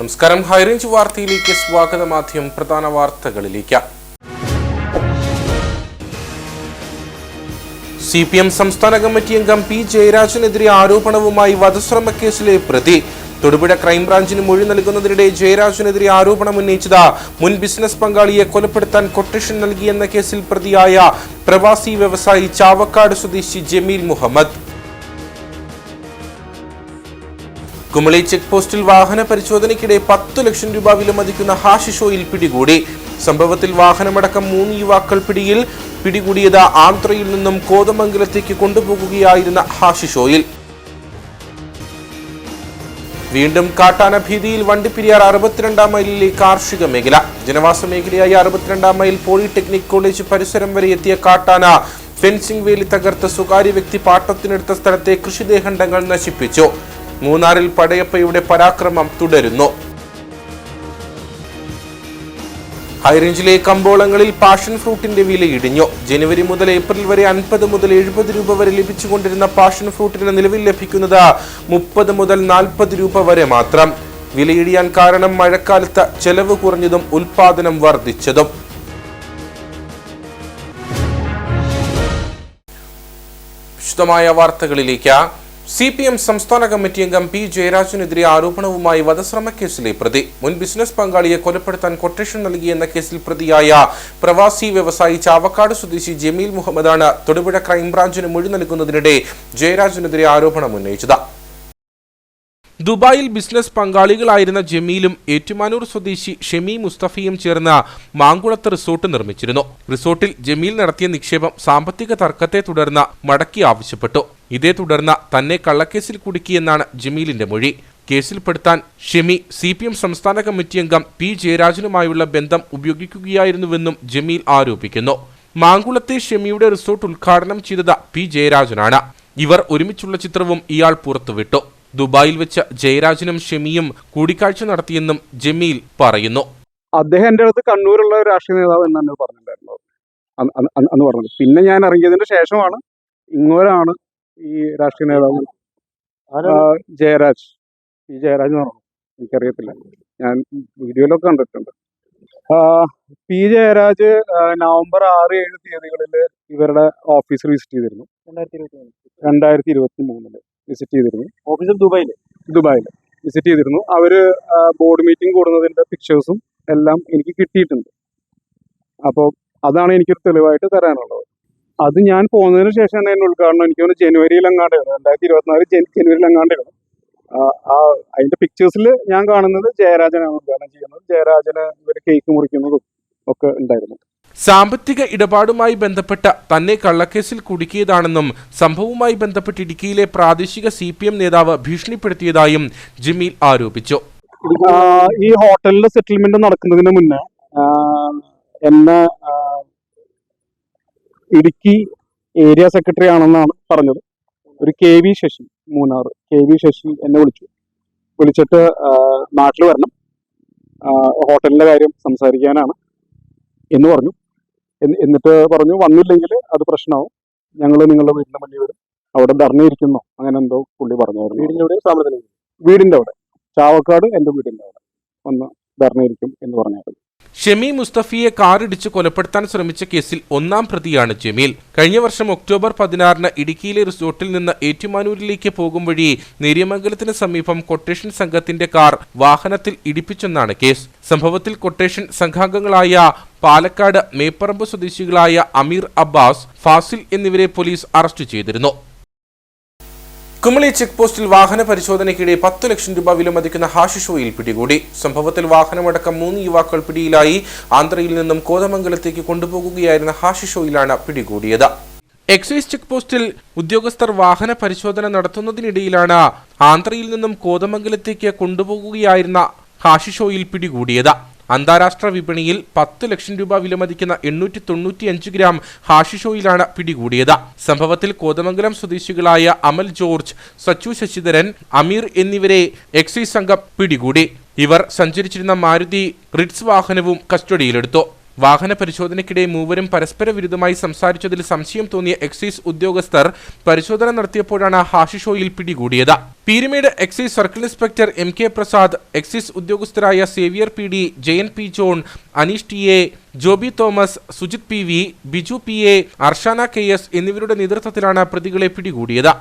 നമസ്കാരം. ഹൈറേഞ്ച് വാർത്തയിലേക്ക് സ്വാഗതം. ആദ്യം പ്രധാന വാർത്തകളിലേക്ക്. CPM സംസ്ഥാന കമ്മിറ്റി അംഗം പി ജയരാജനെതിരെ ആരോപണവുമായി വധശ്രമ കേസിലെ പ്രതി. തൊടുപുഴ ക്രൈംബ്രാഞ്ചിന് മൊഴി നൽകുന്നതിനിടെ ജയരാജനെതിരെ ആരോപണം ഉന്നയിച്ചത് മുൻ ബിസിനസ് പങ്കാളിയെ കൊലപ്പെടുത്താൻ കൊട്ടേഷൻ നൽകിയെന്ന കേസിൽ പ്രതിയായ പ്രവാസി വ്യവസായി ചാവക്കാട് സ്വദേശി ജമീൽ മുഹമ്മദ്. കുമളി ചെക്ക് പോസ്റ്റിൽ വാഹന പരിശോധനയ്ക്കിടെ 10 ലക്ഷം രൂപ വിലമതിക്കുന്ന ഹാഷിഷ് ഓയിൽ പിടികൂടി. സംഭവത്തിൽ വാഹനമടക്കം 3 യുവാക്കൾ പിടികൂടിയത് ആന്ധ്രയിൽ നിന്നും കോതമംഗലത്തേക്ക് കൊണ്ടുപോകുകയായിരുന്ന ഹാഷിഷ് ഓയിൽ. വീണ്ടും കാട്ടാന ഭീതിയിൽ വണ്ടിപ്പെരിയാർ 62-ാം മൈലിലെ കാർഷിക മേഖല. ജനവാസ മേഖലയായ 62-ാം മൈൽ പോളിടെക്നിക് കോളേജ് പരിസരം വരെ എത്തിയ കാട്ടാന ഫെൻസിംഗ് വേലി തകർത്ത് സ്വകാര്യ വ്യക്തി പാട്ടത്തിനെടുത്ത സ്ഥലത്തെ കൃഷിദേഹണ്ഡങ്ങൾ നശിപ്പിച്ചു. മൂന്നാറിൽ പടയപ്പയുടെ പരാക്രമം തുടരുന്നു. ഹൈറേഞ്ചിലെ കമ്പോളങ്ങളിൽ പാഷൻ ഫ്രൂട്ടിന്റെ വില ഇടിഞ്ഞു. ജനുവരി മുതൽ ഏപ്രിൽ വരെ 50 മുതൽ 70 രൂപ വരെ ലഭിച്ചുകൊണ്ടിരുന്ന പാഷൻ ഫ്രൂട്ടിന് നിലവിൽ ലഭിക്കുന്നത് 30 മുതൽ 40 രൂപ വരെ മാത്രം. വിലയിടിയാൻ കാരണം മഴക്കാലത്ത് ചെലവ് കുറഞ്ഞതും ഉൽപാദനം വർദ്ധിച്ചതും. വിശദമായ വാർത്തകളിലേക്ക്. CPM സംസ്ഥാന കമ്മിറ്റി അംഗം പി ജയരാജനെതിരെ ആരോപണവുമായി വധശ്രമ കേസിലെ പ്രതി. മുൻ ബിസിനസ് പങ്കാളിയെ കൊലപ്പെടുത്താൻ കൊട്ടേഷൻ നൽകിയെന്ന കേസിൽ പ്രതിയായ പ്രവാസി വ്യവസായി ചാവക്കാട് സ്വദേശി ജമീൽ മുഹമ്മദാണ് തൊടുപുഴ ക്രൈംബ്രാഞ്ചിന് മൊഴി നൽകുന്നതിനിടെ ജയരാജനെതിരെ ആരോപണം ഉന്നയിച്ചത്. ദുബായിൽ ബിസിനസ് പങ്കാളികളായിരുന്ന ജമീലും ഏറ്റുമാനൂർ സ്വദേശി ഷെമി മുസ്തഫയും ചേർന്ന് മാങ്കുളത്ത് റിസോർട്ട് നിർമ്മിച്ചിരുന്നു. റിസോർട്ടിൽ ജമീൽ നടത്തിയ നിക്ഷേപം സാമ്പത്തിക തർക്കത്തെ തുടർന്ന് മടക്കി ആവശ്യപ്പെട്ടു. ഇതേ തുടർന്ന് തന്നെ കള്ളക്കേസിൽ കുടുക്കിയെന്നാണ് ജമീലിന്റെ മൊഴി. കേസിൽപ്പെടുത്താൻ ഷെമി CPM സംസ്ഥാന കമ്മിറ്റി അംഗം പി ജയരാജനുമായുള്ള ബന്ധം ഉപയോഗിക്കുകയായിരുന്നുവെന്നും ജമീൽ ആരോപിക്കുന്നു. മാങ്കുളത്തെ ഷെമിയുടെ റിസോർട്ട് ഉദ്ഘാടനം ചെയ്തത് പി ജയരാജനാണ്. ഇവർ ഒരുമിച്ചുള്ള ചിത്രവും ഇയാൾ പുറത്തുവിട്ടു. ദുബായിൽ വെച്ച് ജയരാജനും ഷെമിയും കൂടിക്കാഴ്ച നടത്തിയെന്നും ജമീൽ പറയുന്നു. അദ്ദേഹം എൻ്റെ അടുത്ത് കണ്ണൂരുള്ള ഒരു രാഷ്ട്രീയ നേതാവ് എന്നാണ് പറഞ്ഞിട്ടുണ്ടായിരുന്നത് അന്ന് പറഞ്ഞത്. പിന്നെ ഞാൻ ഇറങ്ങിയതിന് ശേഷമാണ് ഇങ്ങോരാണ് ഈ രാഷ്ട്രീയ നേതാവ് ജയരാജ്. ഈ ജയരാജ് എന്ന് പറഞ്ഞു, എനിക്കറിയത്തില്ല, ഞാൻ വീഡിയോയിലൊക്കെ കണ്ടിട്ടുണ്ട്. പി ജയരാജ് നവംബർ 6-7 തീയതികളിൽ ഇവരുടെ ഓഫീസ് വിസിറ്റ് ചെയ്തിരുന്നു. 2023 വിസിറ്റ് ചെയ്തിരുന്നു. ഓഫീസിൽ ദുബായിൽ വിസിറ്റ് ചെയ്തിരുന്നു. അവര് ബോർഡ് മീറ്റിംഗ് കൂടുന്നതിന്റെ പിക്ചേഴ്സും എല്ലാം എനിക്ക് കിട്ടിയിട്ടുണ്ട്. അപ്പോൾ അതാണ് എനിക്കൊരു തെളിവായിട്ട് തരാനുള്ളത്. അത് ഞാൻ പോകുന്നതിന് ശേഷമാണ് എന്നെ ഉദ്ഘാടനം. എനിക്ക് ജനുവരിയിലെങ്ങാണ്ടാണ്, 2024 ജനുവരിയിലെങ്ങാണ്ടാണ്. അതിന്റെ പിക്ചേഴ്സിൽ ഞാൻ കാണുന്നത് ജയരാജനാണ് ഉദ്ഘാടനം ചെയ്യുന്നത്. ജയരാജന് ഇവര് കേക്ക് മുറിക്കുന്നതും ഒക്കെ ഉണ്ടായിരുന്നു. സാമ്പത്തിക ഇടപാടുമായി ബന്ധപ്പെട്ട തന്നെ കള്ളക്കേസിൽ കുടുക്കിയതാണെന്നും സംഭവവുമായി ബന്ധപ്പെട്ട് ഇടുക്കിയിലെ പ്രാദേശിക CPM നേതാവ് ഭീഷണിപ്പെടുത്തിയതായും ജമീൽ ആരോപിച്ചു. ഈ ഹോട്ടലിലെ സെറ്റിൽമെന്റ് നടക്കുന്നതിന് മുന്നേ എന്നെ ഇടുക്കി ഏരിയ സെക്രട്ടറി ആണെന്നാണ് പറഞ്ഞത്. ഒരു KV ശശി, മൂന്നാർ KV ശശി എന്നെ വിളിച്ചിട്ട് നാട്ടിൽ വരണം, ഹോട്ടലിന്റെ കാര്യം സംസാരിക്കാനാണ് എന്ന് പറഞ്ഞു. എന്നിട്ട് പറഞ്ഞു, വന്നില്ലെങ്കിൽ അത് പ്രശ്നമാവും, ഞങ്ങൾ നിങ്ങളുടെ വീടിന്റെ മുന്നിൽ വരും, അവിടെ ധർണയിരിക്കുന്നോ അങ്ങനെ എന്തോ പുള്ളി പറഞ്ഞായിരുന്നു. വീടിന്റെ അവിടെ ചാവക്കാട് എൻ്റെ വീടിന്റെ അവിടെ വന്ന് ധർണയിരിക്കും എന്ന് പറഞ്ഞായിരുന്നു. ഷെമി മുസ്തഫയെ കാറിടിച്ച് കൊലപ്പെടുത്താൻ ശ്രമിച്ച കേസിൽ 1-ാം പ്രതിയാണ് ജമീൽ. കഴിഞ്ഞ വർഷം ഒക്ടോബർ 16-ന് ഇടുക്കിയിലെ റിസോർട്ടിൽ നിന്ന് ഏറ്റുമാനൂരിലേക്ക് പോകും വഴി നേര്യമംഗലത്തിന് സമീപം കൊട്ടേഷൻ സംഘത്തിന്റെ കാർ വാഹനത്തിൽ ഇടിപ്പിച്ചെന്നാണ് കേസ്. സംഭവത്തിൽ കൊട്ടേഷൻ സംഘാംഗങ്ങളായ പാലക്കാട് മേപ്പറമ്പ് സ്വദേശികളായ അമീർ അബ്ബാസ്, ഫാസിൽ എന്നിവരെ പോലീസ് അറസ്റ്റ് ചെയ്തിരുന്നു. കുമളി ചെക്ക് പോസ്റ്റിൽ വാഹന പരിശോധനയ്ക്കിടെ 10 ലക്ഷം രൂപ വിലമതിക്കുന്ന ഹാഷിഷ് ഓയിൽ പിടികൂടി. സംഭവത്തിൽ വാഹനമടക്കം 3 യുവാക്കൾ പിടിയിലായി. ആന്ധ്രയിൽ നിന്നും കോതമംഗലത്തേക്ക് കൊണ്ടുപോകുകയായിരുന്ന ഹാഷിഷ് ഓയിലാണ് പിടികൂടിയത്. എക്സൈസ് ചെക്ക് പോസ്റ്റിൽ ഉദ്യോഗസ്ഥർ വാഹന പരിശോധന നടത്തുന്നതിനിടയിലാണ് ആന്ധ്രയിൽ നിന്നും കോതമംഗലത്തേക്ക് കൊണ്ടുപോകുകയായിരുന്ന ഹാഷിഷ് ഓയിൽ പിടികൂടിയത്. അന്താരാഷ്ട്ര വിപണിയിൽ 10 ലക്ഷം രൂപ വിലമതിക്കുന്ന 895 ഗ്രാം ഹാഷിഷ് ഓയിലാണ് പിടികൂടിയത്. സംഭവത്തിൽ കോതമംഗലം സ്വദേശികളായ അമൽ ജോർജ്, സച്ചു ശശിധരൻ, അമീർ എന്നിവരെ എക്സൈസ് സംഘം പിടികൂടി. ഇവർ സഞ്ചരിച്ചിരുന്ന മാരുതി റിറ്റ്സ് വാഹനവും കസ്റ്റഡിയിലെടുത്തു. വാഹന പരിശോധനയ്ക്കിടെ മൂവരും പരസ്പര വിരുദ്ധമായി സംസാരിച്ചതിൽ സംശയം തോന്നിയ എക്സൈസ് ഉദ്യോഗസ്ഥർ പരിശോധന നടത്തിയപ്പോഴാണ് ഹാഷിഷ് ഓയിൽ പിടികൂടിയത്. Peerumedu excise circle inspector MK Prasad, excise ഉദ്യോഗസ്ഥരായ Xavier PD, Jayan P John, Aneesh TA, Joby Thomas, Sujith PV, Biju PA, Arshana KS എന്നിവരുടെ നേതൃത്വത്തിലാണ് പ്രതികളെ പിടികൂടിയത്.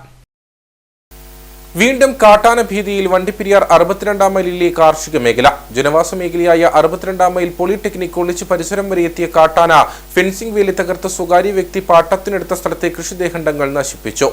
വീണ്ടും കാട്ടാന ഭീതിയിൽ വണ്ടിപ്പെരിയാർ 62-ാം മൈലിലെ കാർഷിക മേഖല. ജനവാസ മേഖലയായ 62-ാം മൈൽ പോളിടെക്നിക് കോളേജ് പരിസരം വരെ എത്തിയ കാട്ടാന ഫെൻസിംഗ് വേലി തകർത്ത് സ്വകാര്യ വ്യക്തി പാട്ടത്തിനെടുത്ത സ്ഥലത്തെ കൃഷിദേഹണ്ഡങ്ങൾ നശിപ്പിച്ചു.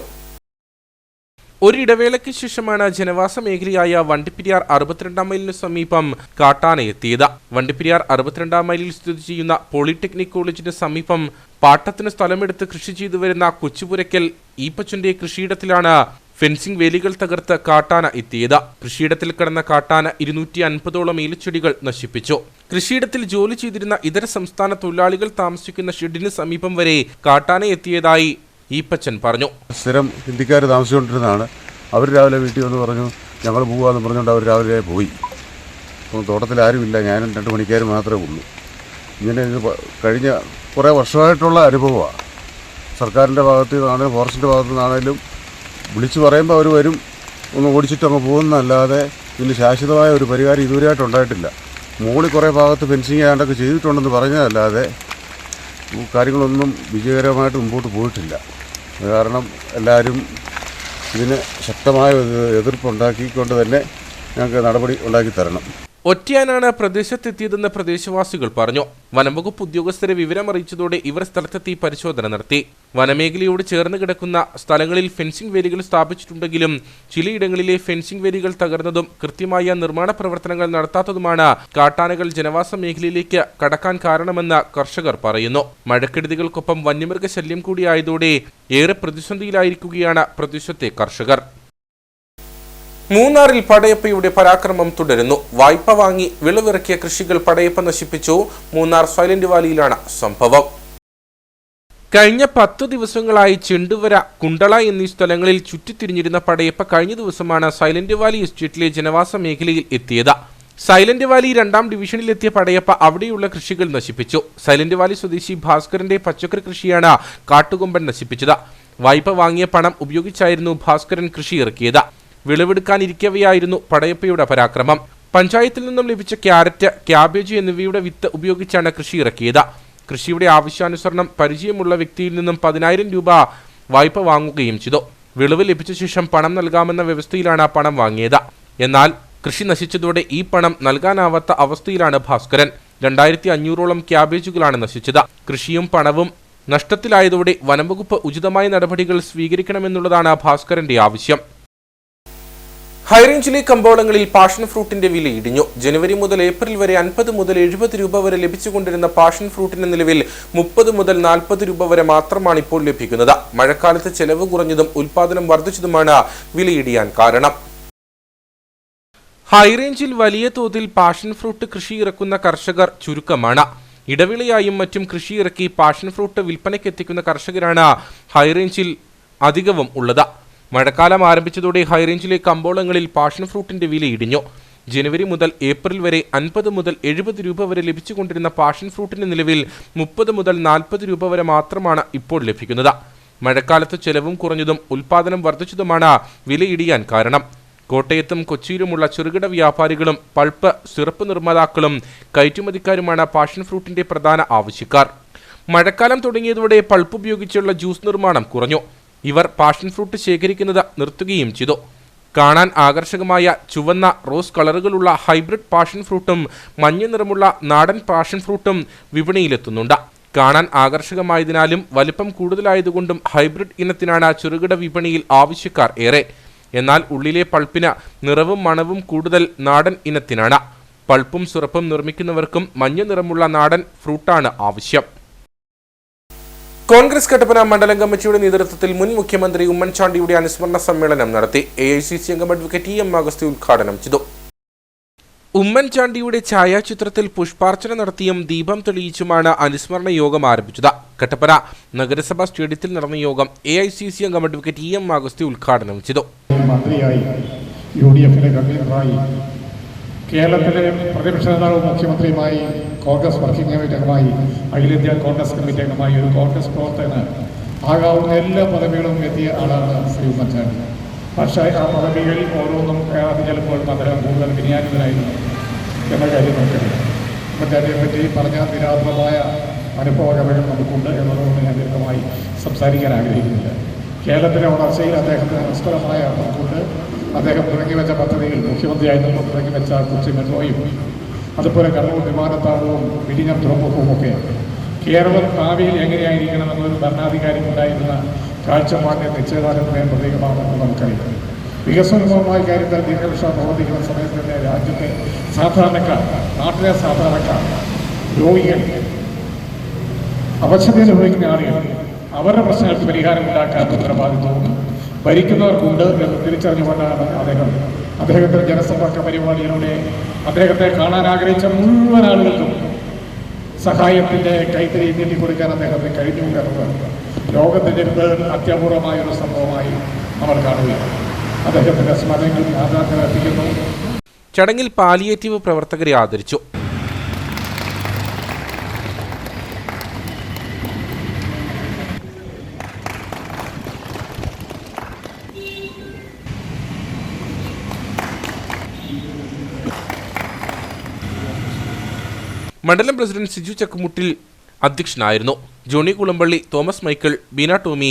ഒരിടവേളയ്ക്ക് ശേഷമാണ് ജനവാസ മേഖലയായ വണ്ടിപ്പെരിയാർ 62-ാം മൈലിന് സമീപം കാട്ടാന എത്തിയത്. വണ്ടിപ്പെരിയാർ 62-ാം മൈലിൽ സ്ഥിതി ചെയ്യുന്ന പോളിടെക്നിക് കോളേജിന് സമീപം പാട്ടത്തിന് സ്ഥലമെടുത്ത് കൃഷി ചെയ്തു വരുന്ന കൊച്ചുപുരയ്ക്കൽ ഈപ്പച്ചന്റെ കൃഷിയിടത്തിലാണ് ഫെൻസിംഗ് വേലികൾ തകർത്ത് കാട്ടാന എത്തിയത്. കൃഷിയിടത്തിൽ കിടന്ന കാട്ടാന 250ഓളം ഏലച്ചെടികൾ നശിപ്പിച്ചു. കൃഷിയിടത്തിൽ ജോലി ചെയ്തിരുന്ന ഇതര സംസ്ഥാന തൊഴിലാളികൾ താമസിക്കുന്ന ഷെഡിന് സമീപം വരെ കാട്ടാന എത്തിയതായി ഈപ്പച്ചൻ പറഞ്ഞു. സ്ഥിരം ഹിന്ദിക്കാർ താമസിച്ചുകൊണ്ടിരുന്നതാണ്. അവർ രാവിലെ വീട്ടിൽ വന്ന് പറഞ്ഞു ഞങ്ങൾ പോകാമെന്ന് പറഞ്ഞുകൊണ്ട് അവർ രാവിലെ പോയി. അപ്പോൾ തോട്ടത്തിൽ ആരുമില്ല, ഞാനും 2 പണിക്കാർ മാത്രമേ ഉള്ളൂ. ഇങ്ങനെ ഇത് കഴിഞ്ഞ കുറേ വർഷമായിട്ടുള്ള അനുഭവമാണ്. സർക്കാരിൻ്റെ ഭാഗത്തു നിന്നാണെങ്കിലും ഫോറസ്റ്റിൻ്റെ ഭാഗത്തു നിന്നാണെങ്കിലും വിളിച്ചു പറയുമ്പോൾ അവർ വരും, ഒന്ന് ഓടിച്ചിട്ട് അങ്ങ് പോകുന്നതല്ലാതെ ഇതിന് ശാശ്വതമായ ഒരു പരിഹാരം ഇതുവരെയായിട്ട് ഉണ്ടായിട്ടില്ല. മുകളിൽ കുറേ ഭാഗത്ത് ഫെൻസിങ് ആണ്ടൊക്കെ ചെയ്തിട്ടുണ്ടെന്ന് പറഞ്ഞതല്ലാതെ കാര്യങ്ങളൊന്നും വിജയകരമായിട്ട് മുമ്പോട്ട് പോയിട്ടില്ല. കാരണം എല്ലാവരും ഇതിന് ശക്തമായ എതിർപ്പുണ്ടാക്കിക്കൊണ്ട് തന്നെ ഞങ്ങൾക്ക് നടപടി ഉണ്ടാക്കി തരണം. ഒറ്റയാനാണ് പ്രദേശത്തെത്തിയതെന്ന് പ്രദേശവാസികൾ പറഞ്ഞു. വനംവകുപ്പ് ഉദ്യോഗസ്ഥരെ വിവരമറിയിച്ചതോടെ ഇവർ സ്ഥലത്തെത്തി പരിശോധന നടത്തി. വനമേഖലയോട് ചേർന്ന് കിടക്കുന്ന സ്ഥലങ്ങളിൽ ഫെൻസിംഗ് വേലികൾ സ്ഥാപിച്ചിട്ടുണ്ടെങ്കിലും ചിലയിടങ്ങളിലെ ഫെൻസിംഗ് വേലികൾ തകർന്നതും കൃത്യമായ നിർമ്മാണ പ്രവർത്തനങ്ങൾ നടത്താത്തതുമാണ് കാട്ടാനകൾ ജനവാസ മേഖലയിലേക്ക് കടക്കാൻ കാരണമെന്ന് കർഷകർ പറയുന്നു. മഴക്കെടുതികൾക്കൊപ്പം വന്യമൃഗശല്യം കൂടിയായതോടെ ഏറെ പ്രതിസന്ധിയിലായിരിക്കുകയാണ് പ്രദേശത്തെ കർഷകർ. മൂന്നാറിൽ പടയപ്പയുടെ പരാക്രമം തുടരുന്നു. വായ്പ വാങ്ങി വിളവിറക്കിയ കൃഷികൾ പടയപ്പ നശിപ്പിച്ചു. മൂന്നാർ സൈലന്റ് വാലിയിലാണ് സംഭവം. കഴിഞ്ഞ 10 ദിവസങ്ങളായി ചെണ്ടുവര, കുണ്ടള എന്നീ സ്ഥലങ്ങളിൽ ചുറ്റിത്തിരിഞ്ഞിരുന്ന പടയപ്പ കഴിഞ്ഞ ദിവസമാണ് സൈലന്റ് വാലി എസ്റ്റേറ്റിലെ ജനവാസ മേഖലയിൽ എത്തിയത്. സൈലന്റ് വാലി 2-ാം ഡിവിഷനിലെത്തിയ പടയപ്പ അവിടെയുള്ള കൃഷികൾ നശിപ്പിച്ചു. സൈലന്റ് വാലി സ്വദേശി ഭാസ്കരന്റെ പച്ചക്കറി കൃഷിയാണ് കാട്ടുകൊമ്പൻ നശിപ്പിച്ചത്. വായ്പ വാങ്ങിയ പണം ഉപയോഗിച്ചായിരുന്നു ഭാസ്കരൻ കൃഷി ഇറക്കിയത്. വിളവെടുക്കാനിരിക്കവെയായിരുന്നു പടയപ്പയുടെ പരാക്രമം. പഞ്ചായത്തിൽ നിന്നും ലഭിച്ച ക്യാരറ്റ്, ക്യാബേജ് എന്നിവയുടെ വിത്ത് ഉപയോഗിച്ചാണ് കൃഷി ഇറക്കിയത്. കൃഷിയുടെ ആവശ്യാനുസരണം പരിചയമുള്ള വ്യക്തിയിൽ നിന്നും 10,000 രൂപ വായ്പ വാങ്ങുകയും ചെയ്തു. വിളവ് ലഭിച്ച ശേഷം പണം നൽകാമെന്ന വ്യവസ്ഥയിലാണ് പണം വാങ്ങിയത്. എന്നാൽ കൃഷി നശിച്ചതോടെ ഈ പണം നൽകാനാവാത്ത അവസ്ഥയിലാണ് ഭാസ്കരൻ. 2,500ഓളം ക്യാബേജുകളാണ് നശിച്ചത്. കൃഷിയും പണവും നഷ്ടത്തിലായതോടെ വനംവകുപ്പ് ഉചിതമായ നടപടികൾ സ്വീകരിക്കണമെന്നുള്ളതാണ് ഭാസ്കരന്റെ ആവശ്യം. ഹൈറേഞ്ചിലെ കമ്പോളങ്ങളിൽ പാഷൻ ഫ്രൂട്ടിന്റെ വില ഇടിഞ്ഞു. ജനുവരി മുതൽ ഏപ്രിൽ വരെ 50 മുതൽ 70 രൂപ വരെ ലഭിച്ചുകൊണ്ടിരുന്ന പാഷൻ ഫ്രൂട്ടിന് നിലവിൽ 30 മുതൽ 40 രൂപ വരെ മാത്രമാണ് ഇപ്പോൾ ലഭിക്കുന്നത്. മഴക്കാലത്ത് ചെലവ് കുറഞ്ഞതും ഉൽപാദനം വർദ്ധിച്ചതുമാണ് വിലയിടിയാൻ കാരണം. ഹൈറേഞ്ചിൽ വലിയ തോതിൽ പാഷൻ ഫ്രൂട്ട് കൃഷി ഇറക്കുന്ന കർഷകർ ചുരുക്കമാണ്. ഇടവിളയായും മറ്റും കൃഷി ഇറക്കി പാഷൻ ഫ്രൂട്ട് വിൽപ്പനയ്ക്കെത്തിക്കുന്ന കർഷകരാണ് ഹൈറേഞ്ചിൽ അധികവും ഉള്ളത്. മഴക്കാലം ആരംഭിച്ചതോടെ ഹൈറേഞ്ചിലെ കമ്പോളങ്ങളിൽ പാഷൻ ഫ്രൂട്ടിന്റെ വില ഇടിഞ്ഞു. ജനുവരി മുതൽ ഏപ്രിൽ വരെ 50 മുതൽ 70 രൂപ വരെ ലഭിച്ചുകൊണ്ടിരുന്ന പാഷൻ ഫ്രൂട്ടിന് നിലവിൽ 30 മുതൽ 40 രൂപ വരെ മാത്രമാണ് ഇപ്പോൾ ലഭിക്കുന്നത്. മഴക്കാലത്ത് ചെലവും കുറഞ്ഞതും ഉൽപാദനം വർദ്ധിച്ചതുമാണ് വില ഇടിയാൻ കാരണം. കോട്ടയത്തും കൊച്ചിയിലുമുള്ള ചെറുകിട വ്യാപാരികളും പൾപ്പ്, സിറപ്പ് നിർമ്മാതാക്കളും കയറ്റുമതിക്കാരുമാണ് പാഷൻ ഫ്രൂട്ടിന്റെ പ്രധാന ആവശ്യക്കാർ. മഴക്കാലം തുടങ്ങിയതോടെ പൾപ്പ് ഉപയോഗിച്ചുള്ള ജ്യൂസ് നിർമ്മാണം കുറഞ്ഞു. ഇവർ പാഷൻ ഫ്രൂട്ട് ശേഖരിക്കുന്നത് നിർത്തുകയും ചെയ്തു. കാണാൻ ആകർഷകമായ ചുവന്ന, റോസ് കളറുകളുള്ള ഹൈബ്രിഡ് പാഷൻ ഫ്രൂട്ടും മഞ്ഞ നിറമുള്ള നാടൻ പാഷൻ ഫ്രൂട്ടും വിപണിയിലെത്തുന്നുണ്ട്. കാണാൻ ആകർഷകമായതിനാലും വലിപ്പം കൂടുതലായതുകൊണ്ടും ഹൈബ്രിഡ് ഇനത്തിനാണ് ചെറുകിട വിപണിയിൽ ആവശ്യക്കാർ ഏറെ. എന്നാൽ ഉള്ളിലെ പൾപ്പിന് നിറവും മണവും കൂടുതൽ നാടൻ ഇനത്തിനാണ്. പൾപ്പും സിറപ്പും നിർമ്മിക്കുന്നവർക്കും മഞ്ഞ നിറമുള്ള നാടൻ ഫ്രൂട്ടാണ് ആവശ്യം. കോൺഗ്രസ് കട്ടപ്പന മണ്ഡലം കമ്മിറ്റിയുടെ നേതൃത്വത്തിൽ മുൻ മുഖ്യമന്ത്രി ഉമ്മൻചാണ്ടിയുടെ അനുസ്മരണ സമ്മേളനം നടത്തി. AICC അംഗം അഡ്വക്കേറ്റ് EM അഗസ്തി ഉദ്ഘാടനം ചെയ്തു. ഉമ്മൻചാണ്ടിയുടെ ഛായാചിത്രത്തിൽ പുഷ്പാർച്ചന നടത്തിയും ദീപം തെളിയിച്ചുമാണ് അനുസ്മരണ യോഗം ആരംഭിച്ചത്. കട്ടപ്പന നഗരസഭാ സ്റ്റേഡിയത്തിൽ നടന്ന യോഗം AICC അംഗം അഡ്വക്കേറ്റ് EM അഗസ്തി ഉദ്ഘാടനം ചെയ്തു. മന്ത്രിയായി UDF-ലെ കൺവീനറായി കേരളത്തിലെ പ്രതിപക്ഷ നേതാവും മുഖ്യമന്ത്രിയുമായി കോൺഗ്രസ് വർക്കിംഗ് കമ്മിറ്റി അംഗമായി അഖിലേന്ത്യാ കോൺഗ്രസ് കമ്മിറ്റി അംഗമായി ഒരു കോൺഗ്രസ് പ്രവർത്തകന് ആകാവുന്ന എല്ലാ പദവികളും എത്തിയ ആളാണ് ശ്രീ ഉമ്മൻചാണ്ടി. പക്ഷേ ആ പദവികളിൽ ഓരോന്നും അത് ചിലപ്പോൾ അദ്ദേഹം കൂടുതൽ വിനിയാനിതനായിരുന്നു എന്ന കാര്യം നമുക്കറിയാം. ഉമ്മൻചാണ്ടിയെ പറ്റി പറഞ്ഞ നിരാത്മകമായ അനുഭവകഥകൾ നമുക്കുണ്ട് എന്നതുകൊണ്ട് ഞാൻ ദീർഘമായി സംസാരിക്കാൻ ആഗ്രഹിക്കുന്നില്ല. കേരളത്തിലെ വളർച്ചയിൽ അദ്ദേഹത്തിന് നിസ്തുലമായ പങ്കുണ്ട്. അദ്ദേഹം തുടങ്ങിവെച്ച പദ്ധതികൾ മുഖ്യമന്ത്രിയായിരുന്നപ്പോൾ തുടങ്ങിവെച്ച കൊച്ചി മെട്രോയും അതുപോലെ കണ്ണൂർ വിമാനത്താവളവും വിഴിഞ്ഞം തുറമുഖവും ഒക്കെ കേരളം ഭാവിയിൽ എങ്ങനെയായിരിക്കണമെന്നൊരു ഭരണാധികാരി ഉണ്ടായിരുന്ന കാഴ്ചപ്പാടിൻ്റെ നിശ്ചയദാർഢ്യത്തിന് പ്രതീകമാണെന്ന് നമുക്കറിയാം. വികസനപരമായ കാര്യത്തിൽ ദീർഘവീക്ഷണ പ്രവർത്തിക്കുന്ന സമയത്ത് തന്നെ രാജ്യത്തെ സാധാരണക്കാർ, നാട്ടിലെ സാധാരണക്കാർ, രോഗികൾ, അവശത അനുഭവിക്കുന്ന ആളുകൾ അവരുടെ പ്രശ്നങ്ങൾക്ക് പരിഹാരമുണ്ടാക്കാൻ ഉത്തരവാദിത്വവും ഭരിക്കുന്നവർക്കുണ്ട് എന്ന് തിരിച്ചറിഞ്ഞുകൊണ്ടാണ് അദ്ദേഹത്തിൻ്റെ ജനസമ്പർക്ക പരിപാടിയിലൂടെ അദ്ദേഹത്തെ കാണാൻ ആഗ്രഹിച്ച മുഴുവൻ ആളുകൾക്കും സഹായത്തിൻ്റെ കൈത്തറി നീട്ടിക്കൊടുക്കാൻ അദ്ദേഹത്തിന് കഴിഞ്ഞു എന്നത് ലോകത്തിൻ്റെ അത്യപൂർവമായൊരു സംഭവമായി നമ്മൾ കാണുകയാണ്. അദ്ദേഹത്തിൻ്റെ സ്മരണയിൽ ആദരാഞ്ജലി അർപ്പിക്കുന്നു. ചടങ്ങിൽ പാലിയേറ്റീവ് പ്രവർത്തകരെ ആദരിച്ചു. മണ്ഡലം പ്രസിഡന്റ് സിജു ചക്കുമുട്ടിൽ അധ്യക്ഷനായിരുന്നു. Johnny Kulampally, Thomas Michael, Beena Tommy,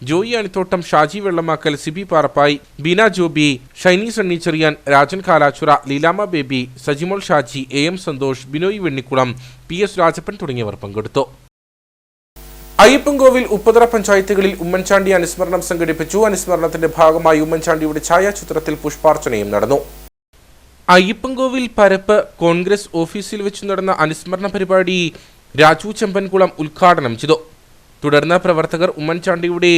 Joy Anithottam, Shaji Vellamakkal, Sibi Parappayi, Beena Joby, Shiny Sunny Cherian, Rajan Kalachura, Leelama Baby, Sajimol Shaji, AM Santhosh, Binoy Vennikulam, PS Rajappan തുടങ്ങിയവർ പങ്കെടുത്തു. അയ്യപ്പൻകോവിൽ ഉപ്പുതറ പഞ്ചായത്തുകളിൽ ഉമ്മൻചാണ്ടി അനുസ്മരണം സംഘടിപ്പിച്ചു. അനുസ്മരണത്തിന്റെ ഭാഗമായി ഉമ്മൻചാണ്ടിയുടെ ഛായാചിത്രത്തിൽ പുഷ്പാർച്ചനയും നടന്നു. അയ്യപ്പൻകോവിൽ പരപ്പ് കോൺഗ്രസ് ഓഫീസിൽ വെച്ച് നടന്ന അനുസ്മരണ പരിപാടി രാജു ചെമ്പൻകുളം ഉദ്ഘാടനം ചെയ്തു. തുടർന്ന് പ്രവർത്തകർ ഉമ്മൻചാണ്ടിയുടെ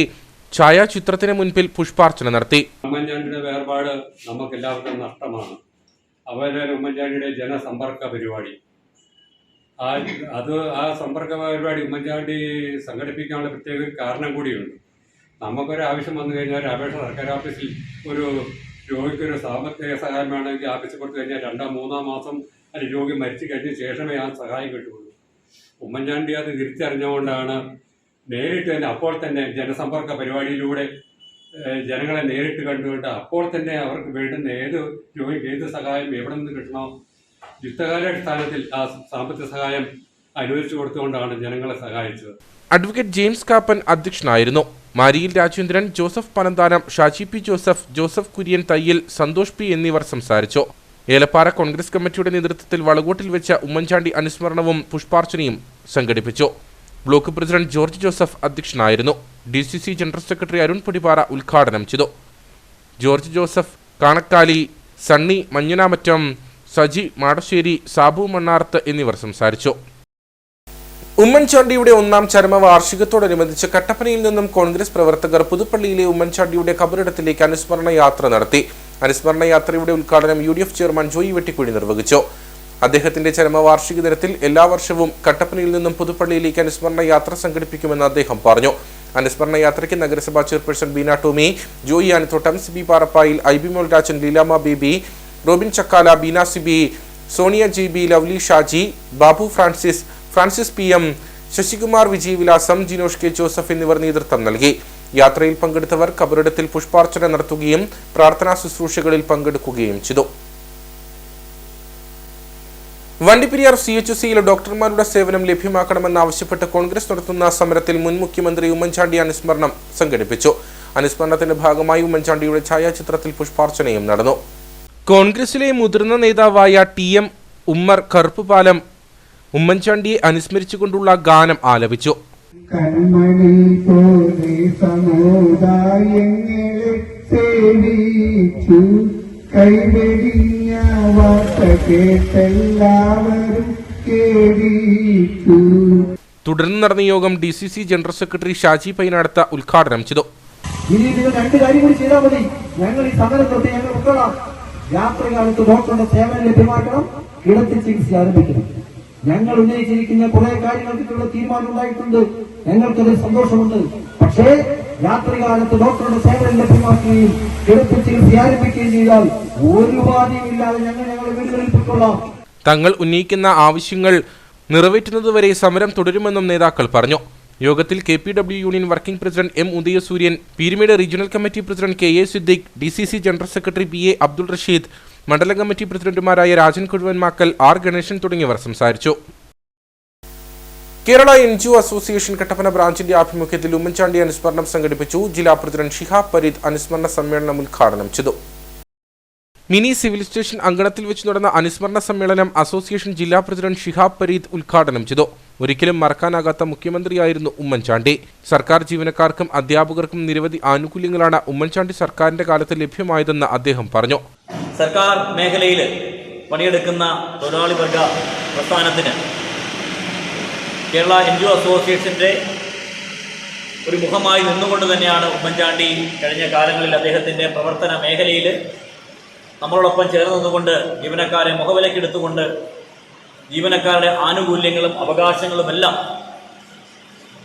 ഛായാചിത്രത്തിന് മുൻപിൽ പുഷ്പാർച്ചന നടത്തി. ഉമ്മൻചാണ്ടിയുടെ വേർപാട് നമുക്കെല്ലാവർക്കും നഷ്ടമാണ്. അതുപോലെ ഉമ്മൻചാണ്ടിയുടെ ജനസമ്പർക്ക പരിപാടി, ആ സമ്പർക്ക പരിപാടി ഉമ്മൻചാണ്ടി സംഘടിപ്പിക്കാനുള്ള പ്രത്യേക കാരണം കൂടിയുണ്ട്. നമുക്കൊരു ആവശ്യം വന്നു കഴിഞ്ഞാൽ ഒരു അപേക്ഷ സർക്കാർ ഓഫീസിൽ ഒരു രോഗിക്കൊരു സാമ്പത്തിക സഹായം വേണമെങ്കിൽ ആവശ്യപ്പെട്ട് കഴിഞ്ഞാൽ 2-3 മാസം അത് രോഗി മരിച്ചു കഴിഞ്ഞ ശേഷമേ ആ സഹായം കിട്ടുള്ളൂ. ഉമ്മൻചാണ്ടി അത് തിരിച്ചറിഞ്ഞുകൊണ്ടാണ് നേരിട്ട് തന്നെ അപ്പോൾ തന്നെ ജനസമ്പർക്ക പരിപാടിയിലൂടെ ജനങ്ങളെ നേരിട്ട് കണ്ടുകൊണ്ട് അപ്പോൾ തന്നെ അവർക്ക് വേണ്ടുന്ന ഏത് രോഗിക്ക് ഏത് സഹായം എവിടെ നിന്ന് കിട്ടണോ യുദ്ധകാലാടിസ്ഥാനത്തിൽ ആ സാമ്പത്തിക സഹായം അനുവദിച്ചു കൊടുത്തുകൊണ്ടാണ് ജനങ്ങളെ സഹായിച്ചത്. അഡ്വക്കേറ്റ് ജെയിംസ് കാപ്പൻ അധ്യക്ഷനായിരുന്നു. Mariyil Rajendran, Joseph Pananthanam, Shaji P Joseph, Joseph Kurian Thayyal, Santhosh P എന്നിവർ സംസാരിച്ചു. ഏലപ്പാറ കോൺഗ്രസ് കമ്മിറ്റിയുടെ നേതൃത്വത്തിൽ വളകോട്ടിൽ വെച്ച ഉമ്മൻചാണ്ടി അനുസ്മരണവും പുഷ്പാർച്ചനയും സംഘടിപ്പിച്ചു. ബ്ലോക്ക് പ്രസിഡന്റ് ജോർജ് ജോസഫ് അധ്യക്ഷനായിരുന്നു. DCC general secretary Arun Podippara ഉദ്ഘാടനം ചെയ്തു. ജോർജ് ജോസഫ് കാണക്കാലി, സണ്ണി മഞ്ഞനാമറ്റം, സജി മാടശ്ശേരി, സാബു മണ്ണാർത്ത് എന്നിവർ സംസാരിച്ചു. ഉമ്മൻചാണ്ടിയുടെ 1ാം ചരമവാർഷികത്തോടനുബന്ധിച്ച് കട്ടപ്പനയിൽ നിന്നും കോൺഗ്രസ് പ്രവർത്തകർ പുതുപ്പള്ളിയിലെ ഉമ്മൻചാണ്ടിയുടെ ഖബറിടത്തിലേക്ക് അനുസ്മരണ യാത്ര നടത്തി. അനുസ്മരണ യാത്രയുടെ ഉദ്ഘാടനം UDF ചെയർമാൻ ജോയി വെട്ടിക്കുഴി നിർവഹിച്ചു. അദ്ദേഹത്തിന്റെ ചരമവാർഷിക ദിനത്തിൽ എല്ലാ വർഷവും കട്ടപ്പനയിൽ നിന്നും പുതുപ്പള്ളിയിലേക്ക് അനുസ്മരണ യാത്ര സംഘടിപ്പിക്കുമെന്ന് അദ്ദേഹം പറഞ്ഞു. അനുസ്മരണ യാത്രയ്ക്ക് നഗരസഭാ chairperson Beena Tommy, Joy Anithottam, Sibi Parappayil, IB Molrajan, Leelama Baby, Robin Chakkala, Beena Sibi, Sonia GB, Lovely Shaji, Babu Francis PM, Sasikumar Vijay Vilasam, Jinosh K Joseph എന്നിവർ നേതൃത്വം നൽകി. യാത്രയിൽ പങ്കെടുത്തവർ ഖബറിടത്തിൽ പുഷ്പാർച്ചന നടത്തുകയും പ്രാർത്ഥനാ ശുശ്രൂഷകളിൽ പങ്കെടുക്കുകയും ചെയ്തു. വണ്ടിപ്പെരിയാർ CHCയിൽ ഡോക്ടർമാരുടെ സേവനം ലഭ്യമാക്കണമെന്നാവശ്യപ്പെട്ട് കോൺഗ്രസ് നടത്തുന്ന സമരത്തിൽ മുൻ മുഖ്യമന്ത്രി ഉമ്മൻചാണ്ടി അനുസ്മരണം സംഘടിപ്പിച്ചു. അനുസ്മരണത്തിന്റെ ഭാഗമായി ഉമ്മൻചാണ്ടിയുടെ ഛായാചിത്രത്തിൽ പുഷ്പാർച്ചനയും നടന്നു. കോൺഗ്രസിലെ മുതിർന്ന നേതാവായ TM ഉമ്മർ കറുപ്പുപാലം ഉമ്മൻചാണ്ടിയെ അനുസ്മരിച്ചുകൊണ്ടുള്ള ഗാനം ആലപിച്ചു. കൺമണി പോലെ സമുദായങ്ങളെ സേവിച്ചു, കൈവെടിഞ്ഞ വാർത്ത കേട്ടെല്ലാവരും കേടിച്ചു. തുടർന്ന് നടന്ന യോഗം DCC general secretary Shaji Painadath ഉദ്ഘാടനം ചെയ്തു. ഇനി നിങ്ങൾ 2 കാര്യം കൂടി ചെയ്താൽ മതി. ഞങ്ങൾ ഈ സമരം തൊട്ട് ഞങ്ങൾ ഉൾക്കൊള്ളാം. രാത്രികാലത്ത് ഡോക്ടറുടെ സേവനം ലഭ്യമാക്കണം, കിടത്തി ചികിത്സ ആരംഭിക്കണം. ഞങ്ങൾ ഉന്നയിച്ചിരിക്കുന്ന കുറെ കാര്യങ്ങൾക്കുള്ള തീരുമാനം ഉണ്ടായിട്ടുണ്ട്. ഞങ്ങൾക്കതിൽ സന്തോഷമുണ്ട്. പക്ഷേ രാത്രികാലത്ത് ഡോക്ടറുടെ സേവനം ലഭ്യമാക്കുകയും കിടത്തി ചികിത്സ ആരംഭിക്കുകയും ചെയ്താൽ ഒരു ഉപാധിയുമില്ലാതെ ഞങ്ങളുടെ വീടുകളിൽ പൊയ്ക്കൊള്ളാം. തങ്ങൾ ഉന്നയിക്കുന്ന ആവശ്യങ്ങൾ നിറവേറ്റുന്നതുവരെ സമരം തുടരുമെന്നും നേതാക്കൾ പറഞ്ഞു. യോഗത്തിൽ KPW union working president M. Udayasooryan, Peerumedu regional committee president KA Siddique, DCC general secretary PA Abdul Rasheed, മണ്ഡലം കമ്മിറ്റി പ്രസിഡന്റുമാരായ രാജൻ കുഴുവൻമാക്കൽ, R. ഗണേശൻ തുടങ്ങിയവർ സംസാരിച്ചു. കേരള NGO അസോസിയേഷൻ കട്ടപ്പന ബ്രാഞ്ചിന്റെ ആഭിമുഖ്യത്തിൽ ഉമ്മൻചാണ്ടി അനുസ്മരണം സംഘടിപ്പിച്ചു. ജില്ലാ പ്രസിഡന്റ് ഷിഹാബ് പരീദ് അനുസ്മരണ സമ്മേളനം ഉദ്ഘാടനം ചെയ്തു. മിനി സിവിൽ സ്റ്റേഷൻ അങ്കണത്തിൽ വെച്ച് നടന്ന അനുസ്മരണ സമ്മേളനം അസോസിയേഷൻ ജില്ലാ പ്രസിഡന്റ് ഷിഹാബ് പരീദ് ഉദ്ഘാടനം ചെയ്തു. ഒരിക്കലും മറക്കാനാകാത്ത മുഖ്യമന്ത്രിയായിരുന്നു ഉമ്മൻചാണ്ടി. സർക്കാർ ജീവനക്കാർക്കും അധ്യാപകർക്കും നിരവധി ആനുകൂല്യങ്ങളാണ് ഉമ്മൻചാണ്ടി സർക്കാരിന്റെ കാലത്ത് ലഭ്യമായതെന്ന് അദ്ദേഹം പറഞ്ഞു. സർക്കാർ മേഖലയിൽ പണിയെടുക്കുന്ന തൊഴിലാളി വർഗ പ്രസ്ഥാനത്തിന് കേരള NGO അസോസിയേഷൻ്റെ ഒരു മുഖമായി നിന്നുകൊണ്ട് തന്നെയാണ് ഉമ്മൻചാണ്ടി കഴിഞ്ഞ കാലങ്ങളിൽ അദ്ദേഹത്തിൻ്റെ പ്രവർത്തന മേഖലയിൽ നമ്മളോടൊപ്പം ചേർന്ന് നിന്നുകൊണ്ട് ജീവനക്കാരെ മുഖവിലക്കെടുത്തുകൊണ്ട് ജീവനക്കാരുടെ ആനുകൂല്യങ്ങളും അവകാശങ്ങളുമെല്ലാം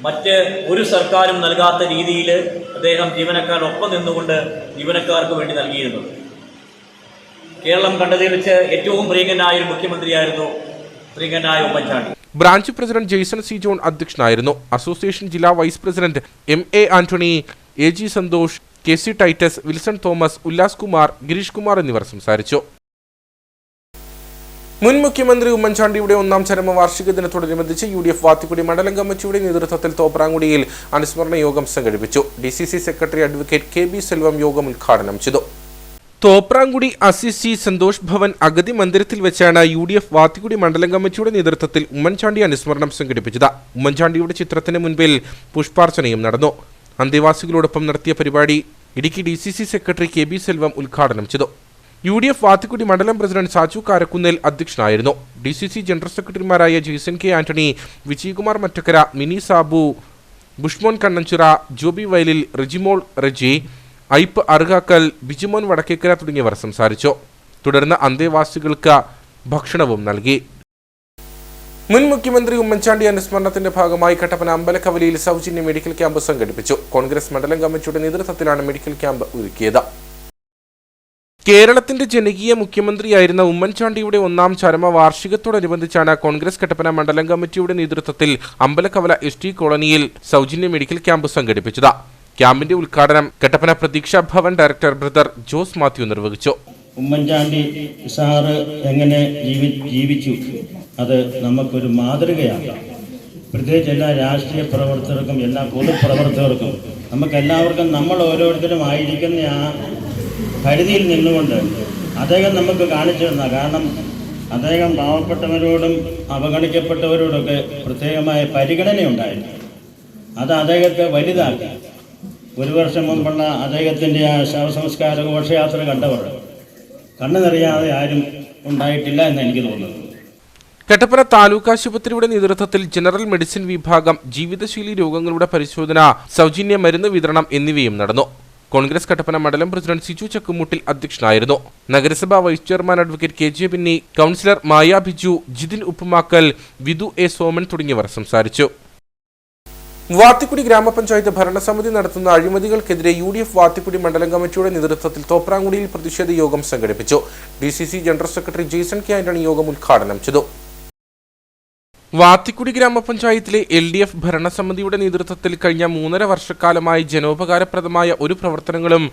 മറ്റ് ഒരു സർക്കാരും നൽകാത്ത രീതിയിൽ അദ്ദേഹം ജീവനക്കാരോടൊപ്പം നിന്നുകൊണ്ട് ജീവനക്കാർക്ക് വേണ്ടി നൽകിയിരുന്നത്. കേരളം കണ്ടതിൽ വെച്ച് ഏറ്റവും പ്രിയങ്കനായ ഒരു മുഖ്യമന്ത്രിയായിരുന്നു പ്രിയങ്കനായ Oommen Chandy. Branch president Jaison C John അധ്യക്ഷനായിരുന്നു. അസോസിയേഷൻ ജില്ലാ vice president MA Antony, AG Santhosh, KC Titus, Wilson Thomas, Ullas Kumar, Girish Kumar എന്നിവർ സംസാരിച്ചു. മുൻ മുഖ്യമന്ത്രി ഉമ്മൻചാണ്ടിയുടെ 1ാം ചരമവാർഷിക ദിനത്തോടനുബന്ധിച്ച് UDF വാത്തിക്കുടി മണ്ഡലം കമ്മിറ്റിയുടെ നേതൃത്വത്തിൽ തോപ്രാങ്കുടിയിൽ അനുസ്മരണ യോഗം സംഘടിപ്പിച്ചു. DCC secretary advocate KB Selvam യോഗം ഉദ്ഘാടനം ചെയ്തു. തോപ്രാങ്കുടി അസിസി സന്തോഷ് ഭവൻ അഗതി മന്ദിരത്തിൽ വെച്ചാണ് UDF വാത്തിക്കുടി മണ്ഡലം കമ്മിറ്റിയുടെ നേതൃത്വത്തിൽ ഉമ്മൻചാണ്ടി അനുസ്മരണം സംഘടിപ്പിച്ചത്. ഉമ്മൻചാണ്ടിയുടെ ചിത്രത്തിന് മുൻപിൽ പുഷ്പാർച്ചനയും നടന്നു. അന്തേവാസികളോടൊപ്പം നടത്തിയ പരിപാടി Idukki DCC secretary KB Selvam ഉദ്ഘാടനം ചെയ്തു. UDF വാത്തിക്കുടി മണ്ഡലം പ്രസിഡന്റ് സാജു കാരക്കുന്നേൽ അധ്യക്ഷനായിരുന്നു. DCC ജനറൽ സെക്രട്ടറിമാരായ ജെയ്സൺ K. ആന്റണി, വിജയകുമാർ മറ്റക്കര, മിനി സാബു, ബുഷ്മോൻ കണ്ണഞ്ചിറ, ജോബി വയലിൽ, റിജിമോൾ റജി, ഐപ്പ് അറുകാക്കൽ, ബിജുമോൻ വടക്കേക്കര തുടങ്ങിയവർ സംസാരിച്ചു. തുടർന്ന് അന്തേവാസികൾക്ക് ഭക്ഷണവും നൽകി. മുൻ മുഖ്യമന്ത്രി ഉമ്മൻചാണ്ടി അനുസ്മരണത്തിന്റെ ഭാഗമായി കട്ടപ്പന അമ്പലക്കവലിയിൽ സൗജന്യ മെഡിക്കൽ ക്യാമ്പ് സംഘടിപ്പിച്ചു. കോൺഗ്രസ് മണ്ഡലം കമ്മിറ്റിയുടെ നേതൃത്വത്തിലാണ് മെഡിക്കൽ ക്യാമ്പ് ഒരുക്കിയത്. കേരളത്തിന്റെ ജനകീയ മുഖ്യമന്ത്രിയായിരുന്ന ഉമ്മൻചാണ്ടിയുടെ 1ാം ചരമവാർഷികത്തോടനുബന്ധിച്ചാണ് കോൺഗ്രസ് കട്ടപ്പന മണ്ഡലം കമ്മിറ്റിയുടെ നേതൃത്വത്തിൽ അമ്പലക്കവല ST കോളനിയിൽ സൗജന്യ മെഡിക്കൽ ക്യാമ്പ് സംഘടിപ്പിച്ചത്. ക്യാമ്പിന്റെ ഉദ്ഘാടനം കട്ടപ്പന പ്രതീക്ഷ ഭവൻ ഡയറക്ടർ ബ്രദർ ജോസ് മാത്യു നിർവഹിച്ചു. ഉമ്മൻചാണ്ടി സാറ് എങ്ങനെ ജീവിച്ചു അത് നമുക്കൊരു മാതൃകയാണ്. പ്രത്യേകിച്ച് എല്ലാ രാഷ്ട്രീയ പ്രവർത്തകർക്കും എല്ലാ പൊതുപ്രവർത്തകർക്കും നമുക്കെല്ലാവർക്കും നമ്മൾ ഓരോരുത്തരും ആയിരിക്കുന്ന ആ പരിധിയിൽ നിന്നുകൊണ്ട് അദ്ദേഹം നമുക്ക് കാണിച്ചു തന്ന, കാരണം അദ്ദേഹം പാവപ്പെട്ടവരോടും അവഗണിക്കപ്പെട്ടവരോടൊക്കെ പ്രത്യേകമായ പരിഗണനയുണ്ടായിരുന്നു. അത് അദ്ദേഹത്തെ വലുതാക്കി. 1 വർഷം മുമ്പുള്ള അദ്ദേഹത്തിൻ്റെ ആ ശവസംസ്കാര ഘോഷയാത്ര കണ്ടവർ കണ്ണു നിറയാതെ ആരും ഉണ്ടായിട്ടില്ല എന്ന് എനിക്ക് തോന്നുന്നു. കട്ടപ്പന താലൂക്ക് ആശുപത്രിയുടെ നേതൃത്വത്തിൽ ജനറൽ മെഡിസിൻ വിഭാഗം, ജീവിതശൈലി രോഗങ്ങളുടെ പരിശോധന, സൗജന്യ മരുന്ന് വിതരണം എന്നിവയും നടന്നു. കോൺഗ്രസ് കട്ടപ്പന മണ്ഡലം പ്രസിഡന്റ് സിജു ചക്കുമുട്ടിൽ അധ്യക്ഷനായിരുന്നു. നഗരസഭാ vice chairman advocate KJ Binny, councillor Maya Biju, Jithin Uppumakkal, Vidhu A. Soman തുടങ്ങിയവർ സംസാരിച്ചു. വാത്തിക്കുടി ഗ്രാമപഞ്ചായത്ത് ഭരണസമിതി നടത്തുന്ന അഴിമതികൾക്കെതിരെ UDF വാത്തിക്കുടി മണ്ഡലം കമ്മിറ്റിയുടെ നേതൃത്വത്തിൽ തോപ്രാങ്കുടിയിൽ പ്രതിഷേധ യോഗം സംഘടിപ്പിച്ചു. DCC general secretary Jaison K. Antony യോഗം ഉദ്ഘാടനം ചെയ്തു. വാത്തിക്കുടി ഗ്രാമപഞ്ചായത്തിലെ LDF ഭരണസമിതിയുടെ നേതൃത്വത്തിൽ കഴിഞ്ഞ 3.5 വർഷക്കാലമായി ജനോപകാരപ്രദമായ ഒരു പ്രവർത്തനങ്ങളും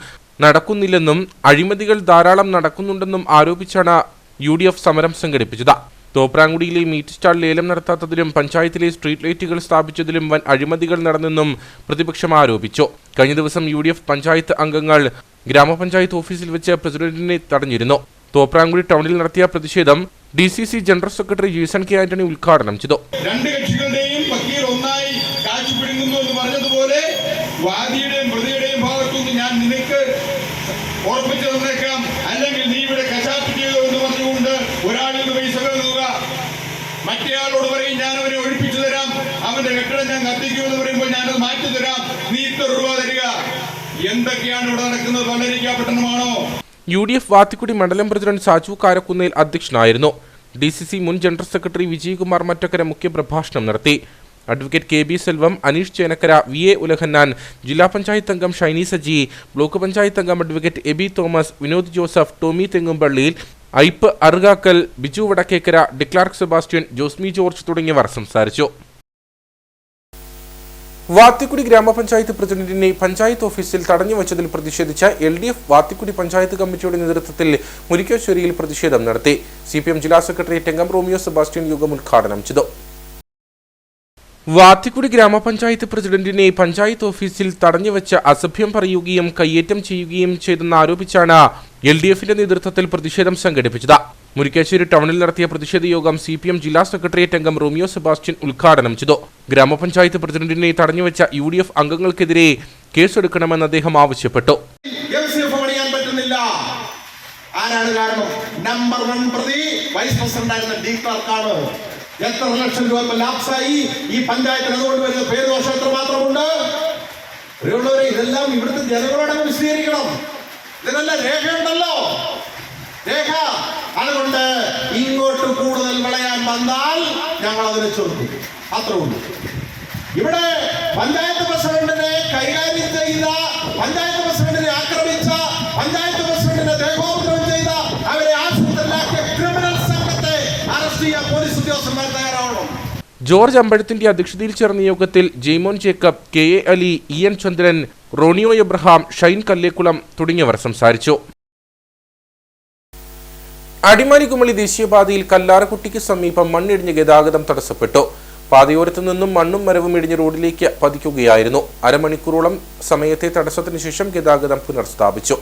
നടക്കുന്നില്ലെന്നും അഴിമതികൾ ധാരാളം നടക്കുന്നുണ്ടെന്നും ആരോപിച്ചാണ് UDF സമരം സംഘടിപ്പിച്ചത്. തോപ്രാങ്കുടിയിലെ മീറ്റ് സ്റ്റാൾ ലേലം നടത്താത്തതിലും പഞ്ചായത്തിലെ സ്ട്രീറ്റ് ലൈറ്റുകൾ സ്ഥാപിച്ചതിലും വൻ അഴിമതികൾ നടന്നെന്നും പ്രതിപക്ഷം ആരോപിച്ചു. കഴിഞ്ഞ ദിവസം UDF പഞ്ചായത്ത് അംഗങ്ങൾ ഗ്രാമപഞ്ചായത്ത് ഓഫീസിൽ വെച്ച് പ്രസിഡന്റിനെ തടഞ്ഞിരുന്നു. തോപ്രാങ്കുടി ടൗണിൽ നടത്തിയ പ്രതിഷേധം DCC general secretary Jaison K. Antony ഉദ്ഘാടനം ചെയ്തു. രണ്ട് കക്ഷികളുടെയും വക്കീൽ ഒന്നായി കാഴ്ചപ്പെടുന്നു എന്ന് പറഞ്ഞതുപോലെ വാദിയുടെയും പ്രതിയുടെയും ഭാഗത്തുനിന്ന് ഞാൻ നിനക്ക് ഉറപ്പിച്ചു തന്നേക്കാം, അല്ലെങ്കിൽ നീ ഇവിടെ കശാപ്പ് ചെയ്തോ എന്ന് പറഞ്ഞുകൊണ്ട് ഒരാളിൽ നിന്ന് പൈസ വാങ്ങുക, മറ്റേയാളോട് പറയും ഞാൻ അവനെ ഒഴിപ്പിച്ചു തരാം, അവന്റെ കെട്ടിടം ഞാൻ കത്തിക്കുമെന്ന് പറയുമ്പോൾ ഞാനത് മാറ്റി തരാം, നീ ഇത്ര രൂപ തരിക. എന്തൊക്കെയാണ് ഇവിടെ നടക്കുന്നത്? പലരിക്കപ്പെട്ടണമാണോ? UDF വാത്തിക്കുടി മണ്ഡലം പ്രസിഡന്റ് സാജു കാരക്കുന്നേൽ അധ്യക്ഷനായിരുന്നു. DCC മുൻ ജനറൽ സെക്രട്ടറി വിജയകുമാർ മറ്റക്കര മുഖ്യപ്രഭാഷണം നടത്തി. Advocate K B Selvam, Aneesh Chenakkara, VA Ulahannan, ജില്ലാ പഞ്ചായത്ത് അംഗം ഷൈനി സജി, ബ്ലോക്ക് പഞ്ചായത്ത് അംഗം advocate Eby Thomas, Vinod Joseph, Tommy Thengumpalliyil, Ipe Arukakkal, Biju Vadakkekara, Declark Sebastian, Josmi George തുടങ്ങിയവർ സംസാരിച്ചു. വാത്തിക്കുടി ഗ്രാമപഞ്ചായത്ത് പ്രസിഡന്റിനെ പഞ്ചായത്ത് ഓഫീസിൽ തടഞ്ഞുവച്ചതിൽ പ്രതിഷേധിച്ച LDF വാത്തിക്കുടി പഞ്ചായത്ത് കമ്മിറ്റിയുടെ നേതൃത്വത്തിൽ മുരിക്കാശ്ശേരിയിൽ പ്രതിഷേധം നടത്തി. CPM ജില്ലാ സെക്രട്ടറി ടെങ്കം റോമിയോ സെബാസ്റ്റ്യൻ യോഗം ഉദ്ഘാടനം ചെയ്തു. വാത്തിക്കുടി ഗ്രാമപഞ്ചായത്ത് പ്രസിഡന്റിനെ പഞ്ചായത്ത് ഓഫീസിൽ തടഞ്ഞുവെച്ച് അസഭ്യം പറയുകയും കയ്യേറ്റം ചെയ്യുകയും ചെയ്തെന്ന് ആരോപിച്ചാണ് LDFന്റെ നേതൃത്വത്തിൽ പ്രതിഷേധം സംഘടിപ്പിച്ചത്. മുരിക്കാശ്ശേരി ടൗണിൽ നടത്തിയ പ്രതിഷേധ യോഗം CPM ജില്ലാ സെക്രട്ടറി ടെങ്കം റോമിയോ സെബാസ്റ്റ്യൻ ഉദ്ഘാടനം ചെയ്തു. ഗ്രാമപഞ്ചായത്ത് പ്രസിഡന്റിനെ തടഞ്ഞുവെച്ച UDF അംഗങ്ങൾക്കെതിരെ കേസെടുക്കണമെന്ന് അദ്ദേഹം ആവശ്യപ്പെട്ടു. ആരാണ് കാരണം? നമ്പർ 1 പ്രതി വൈസ് പ്രസിഡന്റായിരുന്ന ഡിക്ലാർക്കാണ്. എത്ര ലക്ഷം രൂപ ലാപ്സായി ഈ പഞ്ചായത്തിന് അതുകൊണ്ട് വരുന്ന പേരുദോഷം എത്ര മാത്രമുണ്ട്? പ്രിയമുള്ളവരെ, ഇതെല്ലാം ഇവിടുത്തെ ജനങ്ങളോടൊക്കെ വിശദീകരിക്കണം. ഇതിനെല്ലാം രേഖയുണ്ടല്ലോ, രേഖ. അതുകൊണ്ട് ഇങ്ങോട്ട് കൂടുതൽ വിളയാൻ വന്നാൽ ഞങ്ങൾ അതിനെ ചെറുക്കും, അത്രേ ഉള്ളൂ. ഇവിടെ പഞ്ചായത്ത് പ്രസിഡന്റിനെ കൈകാര്യം ചെയ്ത, പഞ്ചായത്ത് പ്രസിഡന്റിനെ ആക്രമിച്ച, പഞ്ചായത്ത് പ്രസിഡന്റിനെ ദേഹോപദ്രവം ചെയ്ത, അവരെ ആശുപത്രിയിലാക്കിയ ക്രിമിനൽ സംഘത്തെ അറസ്റ്റ് ചെയ്യാൻ പോലീസ് ഉദ്യോഗസ്ഥന്മാർ തയ്യാറാവണം. ജോർജ് അമ്പഴത്തിന്റെ അധ്യക്ഷതയിൽ ചേർന്ന യോഗത്തിൽ Jaimon Jacob, KA Ali, EN ചന്ദ്രൻ, റോണിയോ എബ്രഹാം, ഷൈൻ കല്ലേക്കുളം തുടങ്ങിയവർ സംസാരിച്ചു. അടിമാലി കുമളി ദേശീയപാതയിൽ കല്ലാറക്കുട്ടിക്ക് സമീപം മണ്ണിടിഞ്ഞ് ഗതാഗതം തടസ്സപ്പെട്ടു. പാതയോരത്തു നിന്നും മണ്ണും മരവും ഇടിഞ്ഞ് റോഡിലേക്ക് പതിക്കുകയായിരുന്നു. അരമണിക്കൂറോളം സമയത്തെ തടസ്സത്തിന് ശേഷം ഗതാഗതം പുനഃസ്ഥാപിച്ചു.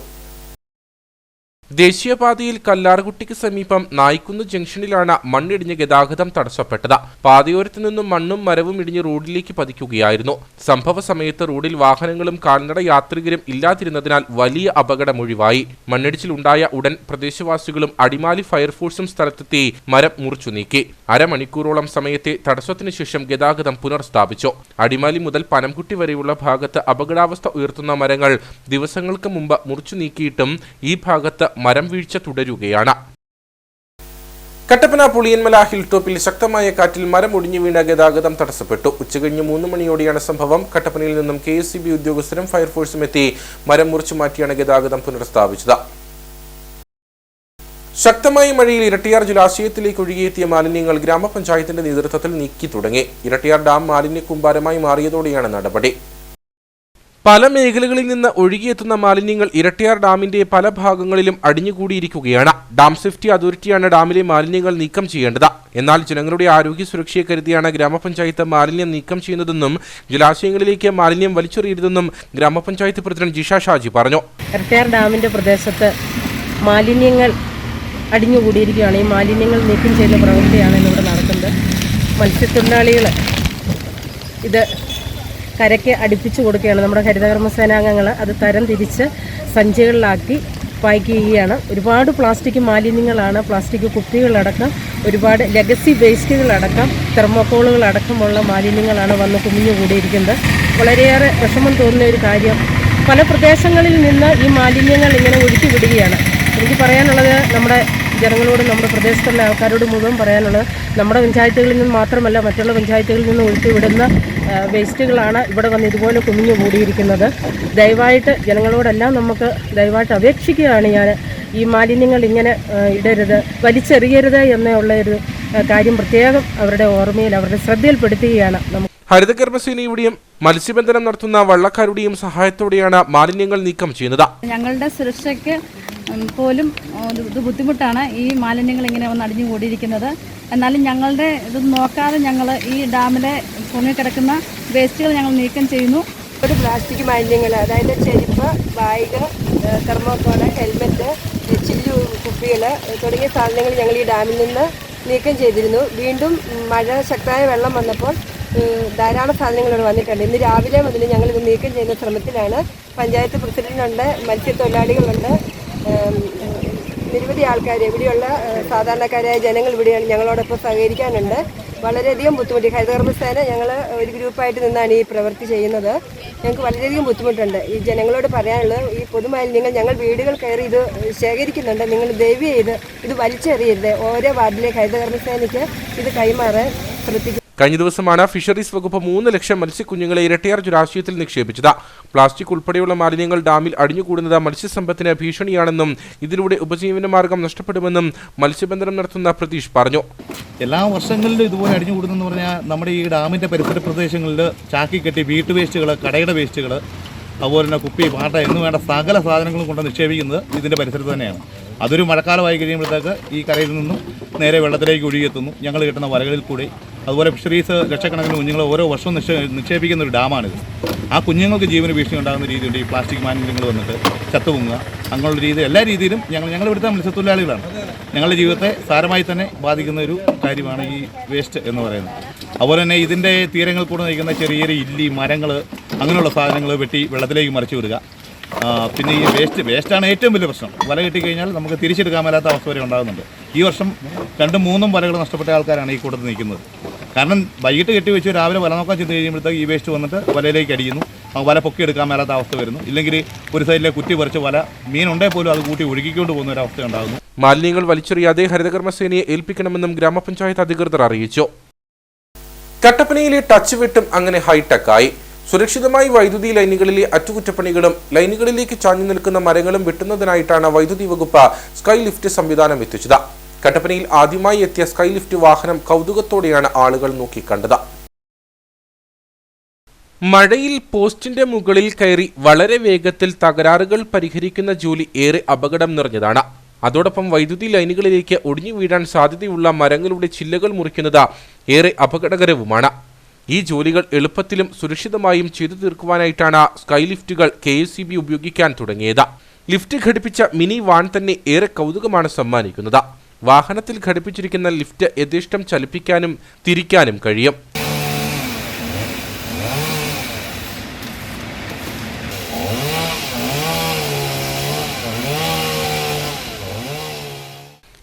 ദേശീയപാതയിൽ കല്ലാർകുട്ടിക്ക് സമീപം നായ്ക്കുന്ന് ജംഗ്ഷനിലാണ് മണ്ണിടിഞ്ഞ് ഗതാഗതം തടസ്സപ്പെട്ടത്. പാതയോരത്തു നിന്നും മണ്ണും മരവും ഇടിഞ്ഞ് റോഡിലേക്ക് പതിക്കുകയായിരുന്നു. സംഭവ സമയത്ത് റോഡിൽ വാഹനങ്ങളും കാൽനട യാത്രികരും ഇല്ലാതിരുന്നതിനാൽ വലിയ അപകടമൊഴിവായി. മണ്ണിടിച്ചിലുണ്ടായ ഉടൻ പ്രദേശവാസികളും അടിമാലി ഫയർഫോഴ്സും സ്ഥലത്തെത്തി മരം മുറിച്ചു നീക്കി. അരമണിക്കൂറോളം സമയത്തെ തടസ്സത്തിന് ശേഷം ഗതാഗതം പുനഃസ്ഥാപിച്ചു. അടിമാലി മുതൽ പനംകുട്ടി വരെയുള്ള ഭാഗത്ത് അപകടാവസ്ഥ ഉയർത്തുന്ന മരങ്ങൾ ദിവസങ്ങൾക്ക് മുമ്പ് മുറിച്ചു നീക്കിയിട്ടും ഈ ഭാഗത്ത് മരം വീഴ്ച തുടരുകയാണ്. കട്ടപ്പന പുളിയന്മല ഹിൽ ടോപ്പിൽ ശക്തമായ കാറ്റിൽ മരം ഒടിഞ്ഞു വീണ ഗതാഗതം തടസ്സപ്പെട്ടു. ഉച്ചകഴിഞ്ഞ് 3 മണിയോടെയാണ് സംഭവം. കട്ടപ്പനയിൽ നിന്നും KSCB ഉദ്യോഗസ്ഥരും ഫയർഫോഴ്സും എത്തി മരം മുറിച്ചു മാറ്റിയാണ് ഗതാഗതം പുനഃസ്ഥാപിച്ചത്. ശക്തമായ മഴയിൽ ഇരട്ടിയാർ ജലാശയത്തിലേക്ക് ഒഴുകിയെത്തിയ മാലിന്യങ്ങൾ ഗ്രാമപഞ്ചായത്തിന്റെ നേതൃത്വത്തിൽ നീക്കി തുടങ്ങി. ഇരട്ടിയാർ ഡാം മാലിന്യ കൂമ്പാരമായി മാറിയതോടെയാണ് നടപടി. പല മേഖലകളിൽ നിന്ന് ഒഴുകിയെത്തുന്ന മാലിന്യങ്ങൾ ഇരട്ടിയാർ ഡാമിന്റെ പല ഭാഗങ്ങളിലും അടിഞ്ഞുകൂടിയിരിക്കുകയാണ്. ഡാം സേഫ്റ്റി അതോറിറ്റിയാണ് ഡാമിലെ മാലിന്യങ്ങൾ നീക്കം ചെയ്യേണ്ടത്. എന്നാൽ ജനങ്ങളുടെ ആരോഗ്യ സുരക്ഷയെ കരുതിയാണ് ഗ്രാമപഞ്ചായത്ത് മാലിന്യം നീക്കം ചെയ്യുന്നതെന്നും ജലാശയങ്ങളിലേക്ക് മാലിന്യം വലിച്ചെറിയരുതെന്നും ഗ്രാമപഞ്ചായത്ത് പ്രസിഡന്റ് ജിഷ ഷാജി പറഞ്ഞു. ഇരട്ടിയാർ ഡാമിന്റെ പ്രദേശത്ത് മാലിന്യങ്ങൾ അടിഞ്ഞുകൂടിയിരിക്കുകയാണ്. ഈ മാലിന്യങ്ങൾ നീക്കം ചെയ്യുന്ന പ്രവൃത്തിയാണ് ഇവിടെ നടക്കുന്നത്. മത്സ്യത്തൊഴിലാളികൾ ഇത് കരയ്ക്ക് അടുപ്പിച്ചു കൊടുക്കുകയാണ്. നമ്മുടെ ഹരിതകർമ്മസേനാംഗങ്ങൾ അത് തരം തിരിച്ച് സഞ്ചികളിലാക്കി പാക്ക് ചെയ്യുകയാണ്. ഒരുപാട് പ്ലാസ്റ്റിക് മാലിന്യങ്ങളാണ്, പ്ലാസ്റ്റിക് കുപ്പികളടക്കം ഒരുപാട് ലെഗസി വേസ്റ്റുകളടക്കം തെർമോക്കോളുകളടക്കമുള്ള മാലിന്യങ്ങളാണ് വന്ന് കുമിഞ്ഞുകൂടിയിരിക്കുന്നത്. വളരെയേറെ വിഷമം തോന്നുന്ന ഒരു കാര്യം, പല പ്രദേശങ്ങളിൽ നിന്ന് ഈ മാലിന്യങ്ങൾ ഇങ്ങനെ ഒഴുക്കി വിടുകയാണ്. എനിക്ക് പറയാനുള്ളത്, നമ്മുടെ ജനങ്ങളോട്, നമ്മുടെ പ്രദേശത്തുള്ള ആൾക്കാരോട് മുഴുവൻ പറയാനുള്ളത്, നമ്മുടെ പഞ്ചായത്തുകളിൽ നിന്ന് മാത്രമല്ല മറ്റുള്ള പഞ്ചായത്തുകളിൽ നിന്ന് ഒഴുക്കി വിടുന്ന വേസ്റ്റുകളാണ് ഇവിടെ വന്ന് ഇതുപോലെ കുമിഞ്ഞു കൂടിയിരിക്കുന്നത്. ദയവായിട്ട് ജനങ്ങളോടെല്ലാം നമുക്ക് ദയവായിട്ട് അപേക്ഷിക്കുകയാണ് ഞാൻ, ഈ മാലിന്യങ്ങൾ ഇങ്ങനെ ഇടരുത്, വലിച്ചെറിയരുത് എന്നുള്ള ഒരു കാര്യം പ്രത്യേകം അവരുടെ ഓർമ്മയിൽ, അവരുടെ ശ്രദ്ധയിൽപ്പെടുത്തുകയാണ്. ഹരിതകർമ്മസേനയുടെയും മത്സ്യബന്ധനം നടത്തുന്ന വള്ളക്കാരുടെയും സഹായത്തോടെയാണ് മാലിന്യങ്ങൾ നീക്കം ചെയ്യുന്നത്. ഞങ്ങളുടെ സുരക്ഷയ്ക്ക് പോലും ഇത് ബുദ്ധിമുട്ടാണ് ഈ മാലിന്യങ്ങൾ ഇങ്ങനെ വന്ന് അടിഞ്ഞുകൂടിയിരിക്കുന്നത്. എന്നാലും ഞങ്ങളുടെ ഇത് നോക്കാതെ ഞങ്ങൾ ഈ ഡാമിലെ പൊങ്ങിക്കിടക്കുന്ന വേസ്റ്റുകൾ ഞങ്ങൾ നീക്കം ചെയ്യുന്നു. ഒരു പ്ലാസ്റ്റിക് മാലിന്യങ്ങൾ, അതായത് ചെരുപ്പ്, ബാഗ്, തെർമോക്കോൾ, ഹെൽമെറ്റ്, ചില്ലു കുപ്പികൾ തുടങ്ങിയ സാധനങ്ങൾ ഞങ്ങൾ ഈ ഡാമിൽ നിന്ന് നീക്കം ചെയ്തിരുന്നു. വീണ്ടും മഴ ശക്തമായ വെള്ളം വന്നപ്പോൾ ധാരാളം സാധനങ്ങൾ ഇവിടെ വന്നിട്ടുണ്ട്. ഇന്ന് രാവിലെ മുതൽ ഞങ്ങളിത് നീക്കം ചെയ്യുന്ന ശ്രമത്തിലാണ്. പഞ്ചായത്ത് പ്രസിഡന്റുണ്ട്, മത്സ്യത്തൊഴിലാളികളുണ്ട്, നിരവധി ആൾക്കാർ, ഇവിടെയുള്ള സാധാരണക്കാരായ ജനങ്ങൾ ഇവിടെ ഞങ്ങളോടൊപ്പം സഹകരിക്കാനുണ്ട്. വളരെയധികം ബുദ്ധിമുട്ടി. ഹരിതകർമ്മസേന ഞങ്ങൾ ഒരു ഗ്രൂപ്പായിട്ട് നിന്നാണ് ഈ പ്രവൃത്തി ചെയ്യുന്നത്. ഞങ്ങൾക്ക് വളരെയധികം ബുദ്ധിമുട്ടുണ്ട്. ഈ ജനങ്ങളോട് പറയാനുള്ളത്, ഈ പൊതുമാലിന്യങ്ങൾ ഞങ്ങൾ വീടുകൾ കയറി ഇത് ശേഖരിക്കുന്നുണ്ട്. നിങ്ങൾ ദയവ് ചെയ്ത് ഇത് വലിച്ചെറിയരുത്. ഓരോ വാർഡിലേക്ക് ഹരിതകർമ്മസേനയ്ക്ക് ഇത് കൈമാറാൻ ശ്രദ്ധിക്കും. കഴിഞ്ഞ ദിവസമാണ് ഫിഷറീസ് വകുപ്പ് 3 ലക്ഷം മത്സ്യക്കുഞ്ഞുങ്ങളെ ഇരട്ടയാർ ജലാശയത്തിൽ നിക്ഷേപിച്ചത്. പ്ലാസ്റ്റിക് ഉൾപ്പെടെയുള്ള മാലിന്യങ്ങൾ ഡാമിൽ അടിഞ്ഞുകൂടുന്നത് മത്സ്യസമ്പത്തിന് ഭീഷണിയാണെന്നും ഇതിലൂടെ ഉപജീവനമാർഗം നഷ്ടപ്പെടുമെന്നും മത്സ്യബന്ധനം നടത്തുന്ന പ്രതീഷ് പറഞ്ഞു. എല്ലാ വർഷങ്ങളിലും ഇതുപോലെ അടിഞ്ഞുകൂടുന്നെന്ന് പറഞ്ഞാൽ നമ്മുടെ ഈ ഡാമിൻ്റെ പരിസര പ്രദേശങ്ങളിൽ ചാക്കി കെട്ടി വീട്ടു വേസ്റ്റുകൾ, കടയുടെ വേസ്റ്റുകൾ, അതുപോലെ തന്നെ കുപ്പി, പാട്ട എന്ന് വേണ്ട സകല സാധനങ്ങളും കൊണ്ട് നിക്ഷേപിക്കുന്നത് ഇതിൻ്റെ പരിസരത്ത് തന്നെയാണ്. അതൊരു മഴക്കാലമായി കഴിയുമ്പോഴത്തേക്ക് ഈ കരയിൽ നിന്നും നേരെ വെള്ളത്തിലേക്ക് ഒഴുകിയെത്തുന്നു. ഞങ്ങൾ കിട്ടുന്ന വലകളിൽ കൂടി. അതുപോലെ ഫിഷറീസ് ലക്ഷക്കണക്കിന് കുഞ്ഞുങ്ങൾ ഓരോ വർഷവും നിക്ഷേപിക്കുന്ന ഒരു ഡാമാണിത്. ആ കുഞ്ഞുങ്ങൾക്ക് ജീവന് ഭീഷണി ഉണ്ടാകുന്ന രീതിയുണ്ട്. ഈ പ്ലാസ്റ്റിക് മാലിന്യങ്ങൾ വന്നിട്ട് ചത്തുപൊങ്ങുക, അങ്ങനെയുള്ള രീതി എല്ലാ രീതിയിലും ഞങ്ങൾ ഇവിടുത്തെ മത്സ്യത്തൊഴിലാളികളാണ്. ഞങ്ങളുടെ ജീവിതത്തെ സാരമായി തന്നെ ബാധിക്കുന്ന ഒരു കാര്യമാണ് ഈ വേസ്റ്റ് എന്ന് പറയുന്നത്. അതുപോലെ തന്നെ ഇതിൻ്റെ തീരങ്ങൾ കൂടെ നയിക്കുന്ന ചെറിയ ചെറിയ ഇല്ലി, മരങ്ങൾ, അങ്ങനെയുള്ള സാധനങ്ങൾ വെട്ടി വെള്ളത്തിലേക്ക് മറിച്ചു വിടുക. പിന്നെ ഈ വേസ്റ്റാണ് ഏറ്റവും വലിയ പ്രശ്നം. വല കെട്ടിക്കഴിഞ്ഞാൽ നമുക്ക് തിരിച്ചെടുക്കാൻ മേലാത്ത അവസ്ഥ വരെ ഉണ്ടാകുന്നുണ്ട്. ഈ വർഷം 2-3 വലകൾ നഷ്ടപ്പെട്ട ആൾക്കാരാണ് ഈ കൂട്ടത്തിൽ നിൽക്കുന്നത്. കാരണം വൈകിട്ട് കെട്ടി വെച്ച് രാവിലെ വല നോക്കാൻ ചെന്ന് കഴിയുമ്പോഴത്തേക്ക് ഈ വേസ്റ്റ് വന്നിട്ട് വലയിലേക്ക് അടിയുന്നു. വല പൊക്കിയെടുക്കാൻ മേലാത്ത അവസ്ഥ വരുന്നു. ഇല്ലെങ്കിൽ ഒരു സൈഡിലെ കുറ്റി പറിച്ച് വല മീനുണ്ടെങ്കിൽ പോലും അത് കൂട്ടി ഒഴുകിക്കൊണ്ട് പോകുന്ന ഒരു അവസ്ഥ ഉണ്ടാകുന്നു. മാലിന്യങ്ങൾ വലിച്ചെറിയാതെ ഹരിതകർമ്മസേനയെ ഏൽപ്പിക്കണമെന്നും ഗ്രാമപഞ്ചായത്ത് അധികൃതർ അറിയിച്ചു. കട്ടപ്പനയിലെ ടച്ച് വെട്ടും അങ്ങനെ ഹൈടെക്കായി. സുരക്ഷിതമായി വൈദ്യുതി ലൈനുകളിലെ അറ്റകുറ്റപ്പണികളും ലൈനുകളിലേക്ക് ചാഞ്ഞു നിൽക്കുന്ന മരങ്ങളും വെട്ടുന്നതിനായിട്ടാണ് വൈദ്യുതി വകുപ്പ് സ്കൈ ലിഫ്റ്റ് സംവിധാനം എത്തിച്ചത്. കട്ടപ്പനയിൽ ആദ്യമായി എത്തിയ സ്കൈ ലിഫ്റ്റ് വാഹനം കൗതുകത്തോടെയാണ് ആളുകൾ നോക്കിക്കണ്ടത്. മഴയിൽ പോസ്റ്റിന്റെ മുകളിൽ കയറി വളരെ വേഗത്തിൽ തകരാറുകൾ പരിഹരിക്കുന്ന ജോലി ഏറെ അപകടം നിറഞ്ഞതാണ്. അതോടൊപ്പം വൈദ്യുതി ലൈനുകളിലേക്ക് ഒടിഞ്ഞു വീഴാൻ സാധ്യതയുള്ള മരങ്ങളുടെ ചില്ലകൾ മുറിക്കുന്നത് ഏറെ അപകടകരവുമാണ്. ഈ ജോലികൾ എളുപ്പത്തിലും സുരക്ഷിതമായും ചെയ്തു തീർക്കുവാനായിട്ടാണ് സ്കൈ ലിഫ്റ്റുകൾ KSEB ഉപയോഗിക്കാൻ തുടങ്ങിയത്. ലിഫ്റ്റ് ഘടിപ്പിച്ച മിനി വാൻ തന്നെ ഏറെ കൗതുകമാണ് സമ്മാനിക്കുന്നത്. വാഹനത്തിൽ ഘടിപ്പിച്ചിരിക്കുന്ന ലിഫ്റ്റ് യഥേഷ്ടം ചലിപ്പിക്കാനും തിരിക്കാനും കഴിയും.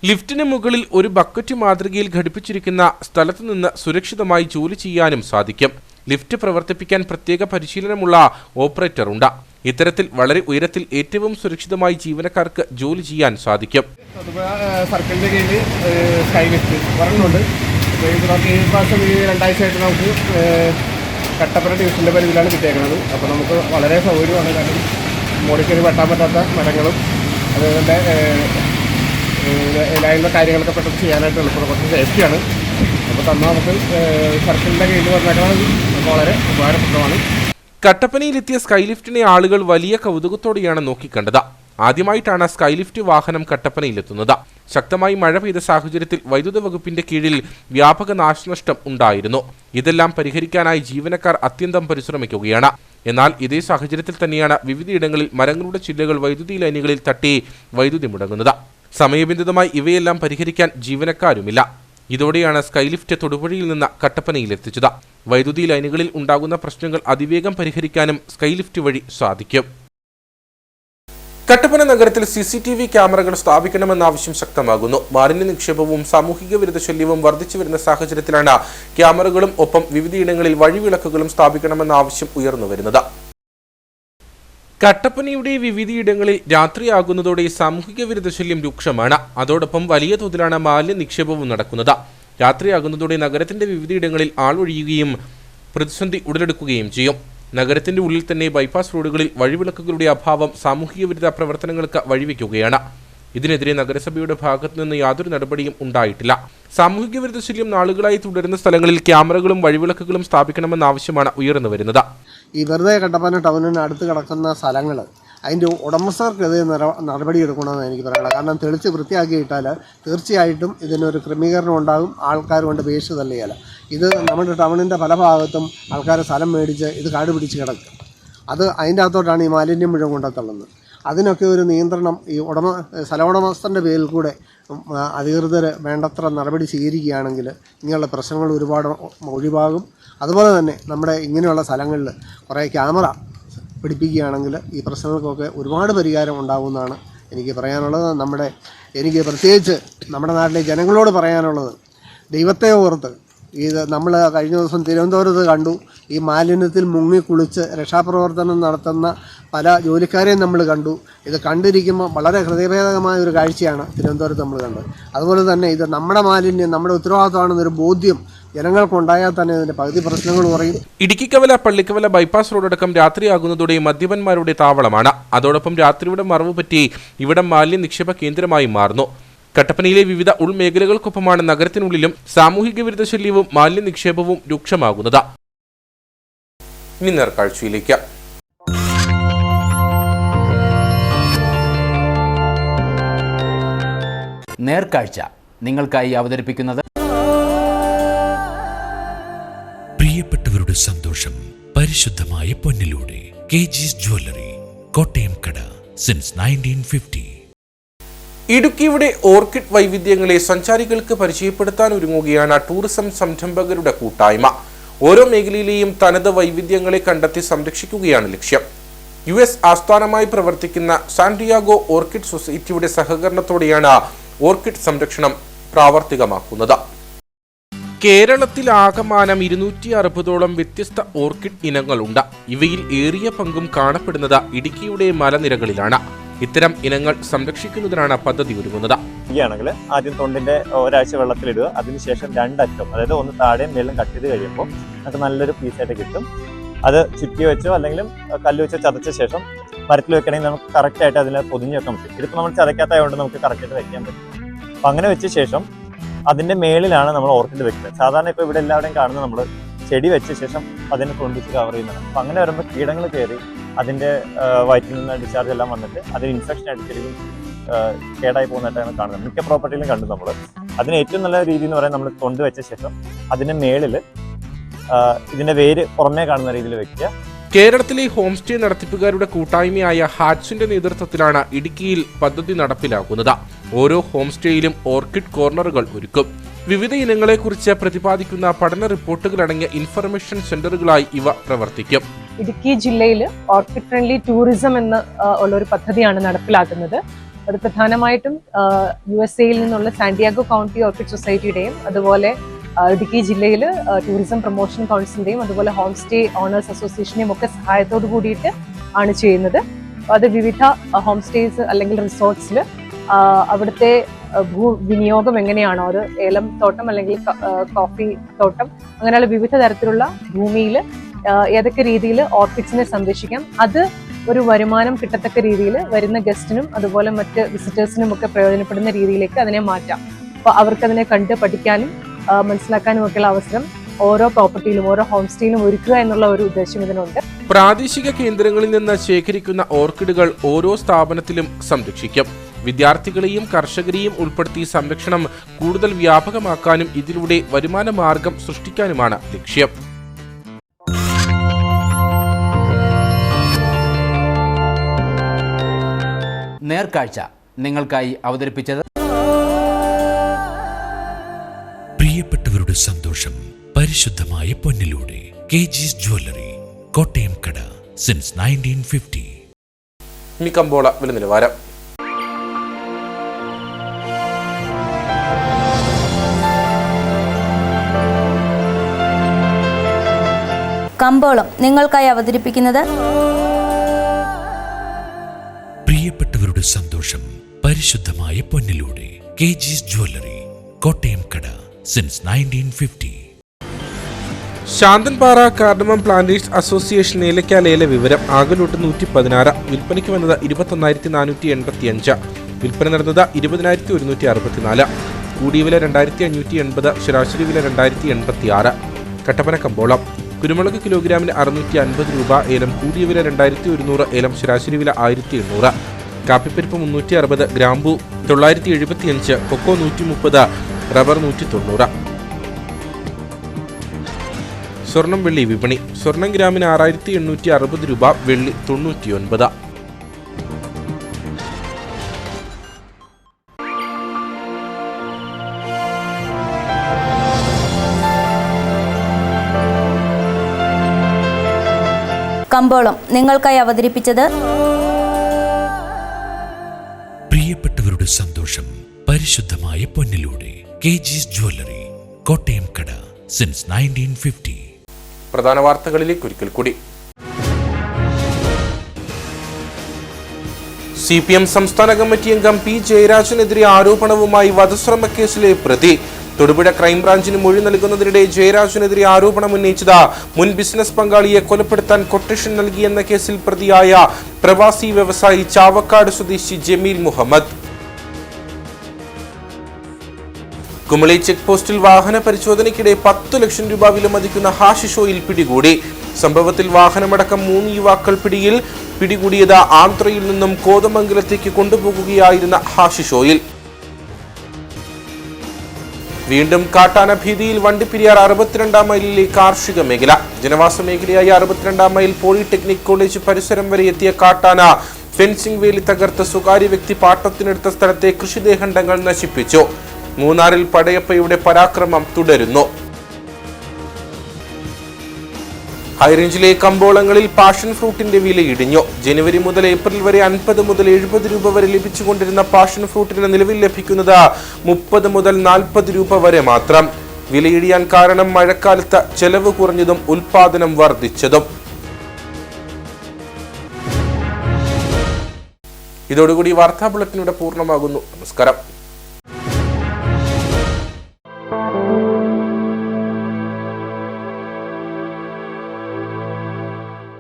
ലിഫ്റ്റിന് മുകളിൽ ഒരു ബക്കറ്റ് മാതൃകയിൽ ഘടിപ്പിച്ചിരിക്കുന്ന സ്ഥലത്തു നിന്ന് സുരക്ഷിതമായി ജോലി ചെയ്യാനും സാധിക്കും. ലിഫ്റ്റ് പ്രവർത്തിപ്പിക്കാൻ പ്രത്യേക പരിശീലനമുള്ള ഓപ്പറേറ്റർ ഉണ്ട്. ഇത്തരത്തിൽ വളരെ ഉയരത്തിൽ ഏറ്റവും സുരക്ഷിതമായി ജീവനക്കാർക്ക് ജോലി ചെയ്യാൻ സാധിക്കും. സർക്കിളിന്റെ കീഴിൽ സ്കൈ ലിഫ്റ്റ് പറഞ്ഞുണ്ട്. ഈ പ്രാവശ്യം ഈ 2 ആഴ്ചയായിട്ട് നമുക്ക് കട്ടപ്പന ഡിവിഷന്റെ പരിധിയിലാണ് കിട്ടിയേക്കുന്നത്. അപ്പോൾ നമുക്ക് വളരെ സൗകര്യമാണ്. കാരണം മോളിക്കൽ വെട്ടാൻ പറ്റാത്ത മരങ്ങളും അതുപോലെ ലൈനിലെ കാര്യങ്ങളൊക്കെ പെട്ടെന്ന് ചെയ്യാനായിട്ട് എളുപ്പമാണ്. കുറച്ച് സേഫ്റ്റിയാണ്. അപ്പോൾ തന്നെ നമുക്ക് സർക്കിളിൻ്റെ കീഴിൽ വന്നേക്കുന്നത് വളരെ ഉപകാരപ്രദമാണ്. കട്ടപ്പനയിലെത്തിയ സ്കൈ ലിഫ്റ്റിനെ ആളുകൾ വലിയ കൗതുകത്തോടെയാണ് നോക്കിക്കണ്ടത്. ആദ്യമായിട്ടാണ് സ്കൈ ലിഫ്റ്റ് വാഹനം കട്ടപ്പനയിലെത്തുന്നത്. ശക്തമായി മഴ പെയ്ത സാഹചര്യത്തിൽ വൈദ്യുത വകുപ്പിന്റെ കീഴിൽ വ്യാപക നാശനഷ്ടം ഉണ്ടായിരുന്നു. ഇതെല്ലാം പരിഹരിക്കാനായി ജീവനക്കാർ അത്യന്തം പരിശ്രമിക്കുകയാണ്. എന്നാൽ ഇതേ സാഹചര്യത്തിൽ തന്നെയാണ് വിവിധയിടങ്ങളിൽ മരങ്ങളുടെ ചില്ലകൾ വൈദ്യുതി ലൈനുകളിൽ തട്ടി വൈദ്യുതി മുടങ്ങുന്നത്. സമയബന്ധിതമായി ഇവയെല്ലാം പരിഹരിക്കാൻ ജീവനക്കാരുമില്ല. ഇതോടെയാണ് സ്കൈ ലിഫ്റ്റ് തൊടുപുഴയിൽ നിന്ന് കട്ടപ്പനയിലെത്തിച്ചത്. വൈദ്യുതി ലൈനുകളിൽ ഉണ്ടാകുന്ന പ്രശ്നങ്ങൾ അതിവേഗം പരിഹരിക്കാനും സ്കൈ ലിഫ്റ്റ് വഴി സാധിക്കും. കട്ടപ്പന നഗരത്തിൽ CCTV ക്യാമറകൾ സ്ഥാപിക്കണമെന്ന ആവശ്യം ശക്തമാകുന്നു. മാലിന്യ നിക്ഷേപവും സാമൂഹിക വിരുദ്ധ ശല്യവും വർദ്ധിച്ചു വരുന്ന സാഹചര്യത്തിലാണ് ക്യാമറകളും ഒപ്പം വിവിധയിടങ്ങളിൽ വഴിവിളക്കുകളും സ്ഥാപിക്കണമെന്ന ആവശ്യം ഉയർന്നുവരുന്നത്. കട്ടപ്പനയുടെ വിവിധയിടങ്ങളിൽ രാത്രിയാകുന്നതോടെ സാമൂഹിക വിരുദ്ധ ശല്യം രൂക്ഷമാണ്. അതോടൊപ്പം വലിയ തോതിലാണ് മാലിന്യ നിക്ഷേപവും നടക്കുന്നത്. രാത്രിയാകുന്നതോടെ നഗരത്തിന്റെ വിവിധയിടങ്ങളിൽ ആളൊഴിയുകയും പ്രതിസന്ധി ഉടലെടുക്കുകയും ചെയ്യും. നഗരത്തിന്റെ ഉള്ളിൽ തന്നെ ബൈപ്പാസ് റോഡുകളിൽ വഴിവിളക്കുകളുടെ അഭാവം സാമൂഹിക വിരുദ്ധ പ്രവർത്തനങ്ങൾക്ക് വഴിവെക്കുകയാണ്. ഇതിനെതിരെ നഗരസഭയുടെ ഭാഗത്തു നിന്ന് യാതൊരു നടപടിയും ഉണ്ടായിട്ടില്ല. സാമൂഹിക വിരുദ്ധ ശല്യം നാളുകളായി തുടരുന്ന സ്ഥലങ്ങളിൽ ക്യാമറകളും വഴിവിളക്കുകളും സ്ഥാപിക്കണമെന്ന ആവശ്യമാണ് ഉയർന്നു വരുന്നത്. ഈ വെറുതെ കട്ടപ്പന ടൗണിന് അടുത്ത് കിടക്കുന്ന സ്ഥലങ്ങൾ അതിൻ്റെ ഉടമസ്ഥർക്കെതിരെ നടപടിയെടുക്കണമെന്ന് എനിക്ക് പറയാനുള്ളത്. കാരണം തെളിച്ച് വൃത്തിയാക്കിയിട്ടാൽ തീർച്ചയായിട്ടും ഇതിനൊരു ക്രമീകരണം ഉണ്ടാകും. ആൾക്കാർ കൊണ്ട് വേസ്റ്റ് തള്ളിയാൽ ഇത് നമ്മുടെ ടൗണിൻ്റെ പല ഭാഗത്തും ആൾക്കാർ സ്ഥലം മേടിച്ച് ഇത് കാട് പിടിച്ച് കിടക്കും. അത് അതിൻ്റെ അകത്തോട്ടാണ് ഈ മാലിന്യം മുഴുവൻ കൊണ്ടുത്തള്ളുന്നത്. അതിനൊക്കെ ഒരു നിയന്ത്രണം ഈ സ്ഥല ഉടമസ്ഥൻ്റെ പേരിൽ കൂടെ അധികൃതർ വേണ്ടത്ര നടപടി സ്വീകരിക്കുകയാണെങ്കിൽ ഇങ്ങനെയുള്ള പ്രശ്നങ്ങൾ ഒരുപാട് ഒഴിവാകും. അതുപോലെ തന്നെ നമ്മുടെ ഇങ്ങനെയുള്ള സ്ഥലങ്ങളിൽ കുറേ ക്യാമറ പിടിപ്പിക്കുകയാണെങ്കിൽ ഈ പ്രശ്നങ്ങൾക്കൊക്കെ ഒരുപാട് പരിഹാരം ഉണ്ടാകുമെന്നാണ് എനിക്ക് പറയാനുള്ളത്. എനിക്ക് പ്രത്യേകിച്ച് നമ്മുടെ നാട്ടിലെ ജനങ്ങളോട് പറയാനുള്ളത്, ദൈവത്തെ ഓർത്ത് ഇത് നമ്മൾ കഴിഞ്ഞ ദിവസം തിരുവനന്തപുരത്ത് കണ്ടു. ഈ മാലിന്യത്തിൽ മുങ്ങി കുളിച്ച് രക്ഷാപ്രവർത്തനം നടത്തുന്ന പല ജോലിക്കാരെയും നമ്മൾ കണ്ടു. ഇത് കണ്ടിരിക്കുമ്പോൾ വളരെ ഹൃദയഭേദകമായ ഒരു കാഴ്ചയാണ് തിരുവനന്തപുരത്ത് നമ്മൾ കണ്ടത്. അതുപോലെ തന്നെ ഇത് നമ്മുടെ മാലിന്യം നമ്മുടെ ഉത്തരവാദിത്തമാണെന്നൊരു ബോധ്യം ജനങ്ങൾക്കുണ്ടായാൽ തന്നെ ഇതിൻ്റെ പകുതി പ്രശ്നങ്ങൾ കുറയും. ഇടുക്കിക്കവല പള്ളിക്കവല ബൈപ്പാസ് റോഡടക്കം രാത്രിയാകുന്നതോടെ മദ്യപന്മാരുടെ താവളമാണ്. അതോടൊപ്പം രാത്രിയുടെ മറവ് പറ്റി ഇവിടം മാലിന്യ നിക്ഷേപ കേന്ദ്രമായി മാറുന്നു. കട്ടപ്പനയിലെ വിവിധ ഉൾമേഖലകൾക്കൊപ്പമാണ് നഗരത്തിനുള്ളിലും സാമൂഹിക വിരുദ്ധ ശല്യവും മാലിന്യ നിക്ഷേപവും രൂക്ഷമാകുന്നത്. ഇനി നേർക്കാഴ്ചയിലേക്ക്. നേർക്കാഴ്ച നിങ്ങൾക്കായി അവതരിപ്പിക്കുന്നത് പ്രിയപ്പെട്ടവരുടെ സന്തോഷം പരിശുദ്ധമായ പൊന്നിലൂടെ KG's ജ്വല്ലറി, കോട്ടയം കട, സിൻസ് 1950. ഇടുക്കിയുടെ ഓർക്കിഡ് വൈവിധ്യങ്ങളെ സഞ്ചാരികൾക്ക് പരിചയപ്പെടുത്താൻ ഒരുങ്ങുകയാണ് ടൂറിസം സംരംഭകരുടെ കൂട്ടായ്മ. ഓരോ മേഖലയിലെയും തനത് വൈവിധ്യങ്ങളെ കണ്ടെത്തി സംരക്ഷിക്കുകയാണ് ലക്ഷ്യം. US ആസ്ഥാനമായി പ്രവർത്തിക്കുന്ന സാന്റിയാഗോ ഓർക്കിഡ് സൊസൈറ്റിയുടെ സഹകരണത്തോടെയാണ് ഓർക്കിഡ് സംരക്ഷണം പ്രാവർത്തികമാക്കുന്നത്. കേരളത്തിലാകമാനം 260ഓളം വ്യത്യസ്ത ഓർക്കിഡ് ഇനങ്ങളുണ്ട്. ഇവയിൽ ഏറിയ പങ്കും കാണപ്പെടുന്നത് ഇടുക്കിയുടെ മലനിരകളിലാണ്. ഇത്തരം ഇനങ്ങൾ സംരക്ഷിക്കുന്നതിനാണ് പദ്ധതി ഒരുങ്ങുന്നത്. ആണെങ്കിൽ ആദ്യം തൊണ്ടിന്റെ ഒരാഴ്ച വെള്ളത്തിലിടുക. അതിനുശേഷം രണ്ടറ്റം, അതായത് ഒന്ന് താഴെയും മേലും കട്ട് ചെയ്ത് കഴിയുമ്പോൾ നമുക്ക് നല്ലൊരു പീസായിട്ട് കിട്ടും. അത് ചുറ്റി വെച്ചോ അല്ലെങ്കിൽ കല്ല് വെച്ചോ ചതച്ച ശേഷം മരത്തിൽ വെക്കണമെങ്കിൽ നമുക്ക് കറക്റ്റായിട്ട് അതിനെ പൊതിഞ്ഞ് വെക്കാൻ പറ്റും. ഇതിപ്പോൾ നമ്മൾ ചതയ്ക്കാത്തതുകൊണ്ട് നമുക്ക് കറക്റ്റായിട്ട് വയ്ക്കാൻ പറ്റും. അപ്പം അങ്ങനെ വെച്ച ശേഷം അതിൻ്റെ മേളിലാണ് നമ്മൾ ഓർക്കിഡ് വെക്കുന്നത്. സാധാരണ ഇപ്പോൾ ഇവിടെ എല്ലാവരുടെയും കാണുന്നത് നമ്മൾ ചെടി വെച്ച ശേഷം അതിനെ കൊണ്ടിച്ച് കവർ ചെയ്യുന്നതാണ്. അപ്പം അങ്ങനെ വരുമ്പോൾ കീടങ്ങൾ കയറി അതിൻ്റെ വയറ്റിൽ നിന്ന് ഡിസ്ചാർജ് എല്ലാം വന്നിട്ട് അതിന് ഇൻഫെക്ഷൻ ആയിട്ട് ശരിക്കും കേടായി പോകുന്നതായിട്ടാണ് കാണുന്നത്. മിക്ക പ്രോപ്പർട്ടിയിലും കണ്ടു നമ്മൾ. അതിന് ഏറ്റവും നല്ല രീതി എന്ന് പറയുന്നത് നമ്മൾ കൊണ്ട് വെച്ച ശേഷം അതിൻ്റെ മേളിൽ ഇതിൻ്റെ വേര് പുറമേ കാണുന്ന രീതിയിൽ വെക്കുക. കേരളത്തിലെ ഹോം സ്റ്റേ നടത്തിപ്പുകാരുടെ കൂട്ടായ്മയായ ഹാറ്റ്സിന്റെ നേതൃത്വത്തിലാണ് ഇടുക്കിയിൽ പദ്ധതി നടപ്പിലാക്കുന്നത്. ഓരോ ഹോം സ്റ്റേയിലും ഓർക്കിഡ് കോർണറുകൾ ഒരുക്കും. വിവിധ ഇനങ്ങളെക്കുറിച്ച് പ്രതിപാദിക്കുന്ന പഠന റിപ്പോർട്ടുകൾ അടങ്ങിയ ഇൻഫർമേഷൻ സെന്ററുകളായി ഇവ പ്രവർത്തിക്കും. ഇടുക്കി ജില്ലയിൽ ഓർക്കിഡ് ഫ്രണ്ട്ലി ടൂറിസം എന്ന് ഉള്ളൊരു പദ്ധതിയാണ് നടപ്പിലാക്കുന്നത്. അത് പ്രധാനമായിട്ടും USA നിന്നുള്ള സാന്റിയാഗോ കൗണ്ടി ഓർക്കിഡ് സൊസൈറ്റിയുടെയും അതുപോലെ ഇടുക്കി ജില്ലയിൽ ടൂറിസം പ്രൊമോഷൻ കൗൺസിലിന്റെയും അതുപോലെ ഹോം സ്റ്റേ ഓണേഴ്സ് അസോസിയേഷന്റെയും ഒക്കെ സഹായത്തോട് കൂടിയിട്ട് ആണ് ചെയ്യുന്നത്. അത് വിവിധ ഹോം സ്റ്റേസ് അല്ലെങ്കിൽ റിസോർട്ട്സിൽ അവിടുത്തെ ഭൂവിനിയോഗം എങ്ങനെയാണോ, ഒരു ഏലം തോട്ടം അല്ലെങ്കിൽ കോഫി തോട്ടം അങ്ങനെയുള്ള വിവിധ തരത്തിലുള്ള ഭൂമിയിൽ ഏതൊക്കെ രീതിയിൽ ഓർക്കിഡ്സിനെ സംരക്ഷിക്കാം, അത് ഒരു വരുമാനം കിട്ടത്തക്ക രീതിയിൽ വരുന്ന ഗസ്റ്റിനും അതുപോലെ മറ്റ് വിസിറ്റേഴ്സിനും ഒക്കെ പ്രയോജനപ്പെടുന്ന രീതിയിലേക്ക് അതിനെ മാറ്റാം. അപ്പോൾ അവർക്കതിനെ കണ്ട് പഠിക്കാനും മനസ്സിലാക്കാനും ഒക്കെയുള്ള അവസരം ഓരോ പ്രോപ്പർട്ടിയിലും ഓരോ ഹോം സ്റ്റേയിലും ഒരുക്കുക എന്നുള്ള ഒരു ഉദ്ദേശം ഇതിനുണ്ട്. പ്രാദേശിക കേന്ദ്രങ്ങളിൽ നിന്ന് ശേഖരിക്കുന്ന ഓർക്കിഡുകൾ ഓരോ സ്ഥാപനത്തിലും സംരക്ഷിക്കും. വിദ്യാർത്ഥികളെയും കർഷകരെയും ഉൾപ്പെടുത്തി സംരക്ഷണം കൂടുതൽ വ്യാപകമാക്കാനും ഇതിലൂടെ വരുമാന മാർഗം സൃഷ്ടിക്കാനുമാണ് ലക്ഷ്യം. നേർക്കാഴ്ച നിങ്ങൾക്കായി അവതരിപ്പിച്ചത് പ്രിയപ്പെട്ടവരുടെ സന്തോഷം പരിശുദ്ധമായ പൊന്നിലൂടെ KG's ജ്വല്ലറി, കോട്ടയം കട, സിൻസ് 1950. ഇനി കമ്പോള വില നിലവാരം. കമ്പോളം നിങ്ങൾക്കായി അവതരിപ്പിക്കുന്നത് പ്രിയപ്പെട്ടവരുടെ സന്തോഷം പരിശുദ്ധമായ പൊന്നിലൂടെ KG's ജ്വല്ലറി, കോട്ടയം കട, since 1950. Santhanpara cardamom planters association ഏലക്കാലേല വിവരം. ആകലോട്ട് 116, വിൽപ്പനയ്ക്ക് വന്നത് 21,485, വിൽപ്പന നടന്നത് 20,164, കൂടിയ വില 2,580, ശരാശരി വില 2,086. കട്ടപ്പന കമ്പോളം. കുരുമുളക് കിലോഗ്രാമിന് 650 രൂപ, ഏലം കൂടിയ വില 2,100, ഏലം ശരാശരി വില 1,800. കാപ്പിപ്പരിപ്പ് 360, ഗ്രാമ്പു 975, കൊക്കോ 130, റബ്ബർ 190. സ്വർണം വെള്ളി വിപണി. സ്വർണം ഗ്രാമിന് 6,860 രൂപ, വെള്ളി 99. കമ്പോളം നിങ്ങൾക്കായി അവതരിപ്പിച്ചത് പ്രിയപ്പെട്ടവരുടെ സന്തോഷം പരിശുദ്ധമായ പൊന്നിലൂടെ KG's ജ്വല്ലറി, കോട്ടയം കട, since 1950. പ്രധാന വാർത്തകളിലേക്ക് ഒരിക്കൽ കൂടി. CPM സംസ്ഥാന കമ്മിറ്റി അംഗം പി ജയരാജനെതിരെ ആരോപണവുമായി വധശ്രമ കേസിലെ പ്രതി. തൊടുപുഴ ക്രൈംബ്രാഞ്ചിന് മൊഴി നൽകുന്നതിനിടെ ജയരാജനെതിരെ ആരോപണം ഉന്നയിച്ചത് മുൻ ബിസിനസ് പങ്കാളിയെ കൊലപ്പെടുത്താൻ കൊട്ടേഷൻ നൽകിയെന്ന കേസിൽ പ്രതിയായ പ്രവാസി വ്യവസായി ചാവക്കാട് സ്വദേശി ജമീൽ മുഹമ്മദ്. കുമളി ചെക്ക് പോസ്റ്റിൽ വാഹന പരിശോധനയ്ക്കിടെ 10 ലക്ഷം രൂപ വിലമതിക്കുന്ന ഹാഷിഷ് ഓയിൽ പിടികൂടി. സംഭവത്തിൽ വാഹനമടക്കം 3 യുവാക്കൾ പിടികൂടിയത് ആന്ധ്രയിൽ നിന്നും കോതമംഗലത്തേക്ക് കൊണ്ടുപോകുകയായിരുന്ന ഹാഷിഷ് ഓയിൽ. വീണ്ടും കാട്ടാന ഭീതിയിൽ വണ്ടിപ്പെരിയാർ 62 മൈലിലെ കാർഷിക മേഖല. ജനവാസ മേഖലയായ 62 മൈൽ പോളിടെക്നിക് കോളേജ് പരിസരം വരെ എത്തിയ കാട്ടാന ഫെൻസിംഗ് വേലി തകർത്ത് സ്വകാര്യ വ്യക്തി പാട്ടത്തിനെടുത്ത സ്ഥലത്തെ കൃഷിദേഹണ്ഡങ്ങൾ നശിപ്പിച്ചു. മൂന്നാറിൽ പടയപ്പയുടെ പരാക്രമം തുടരുന്നു. ഹൈറേഞ്ചിലെ കമ്പോളങ്ങളിൽ പാഷൻ ഫ്രൂട്ടിന്റെ വില ഇടിഞ്ഞു. ജനുവരി മുതൽ ഏപ്രിൽ വരെ 50 മുതൽ 70 രൂപ വരെ ലഭിച്ചുകൊണ്ടിരുന്ന പാഷൻ ഫ്രൂട്ടിന് നിലവിൽ ലഭിക്കുന്നത് 30 മുതൽ 40 രൂപ വരെ മാത്രം. വിലയിടിയാൻ കാരണം മഴക്കാലത്ത് ചെലവ് കുറഞ്ഞതും ഉൽപാദനം വർദ്ധിച്ചതും. ഇതോടുകൂടി വാർത്താ ബുള്ളറ്റിൻ ഇവിടെ പൂർണ്ണമാകുന്നു. നമസ്കാരം.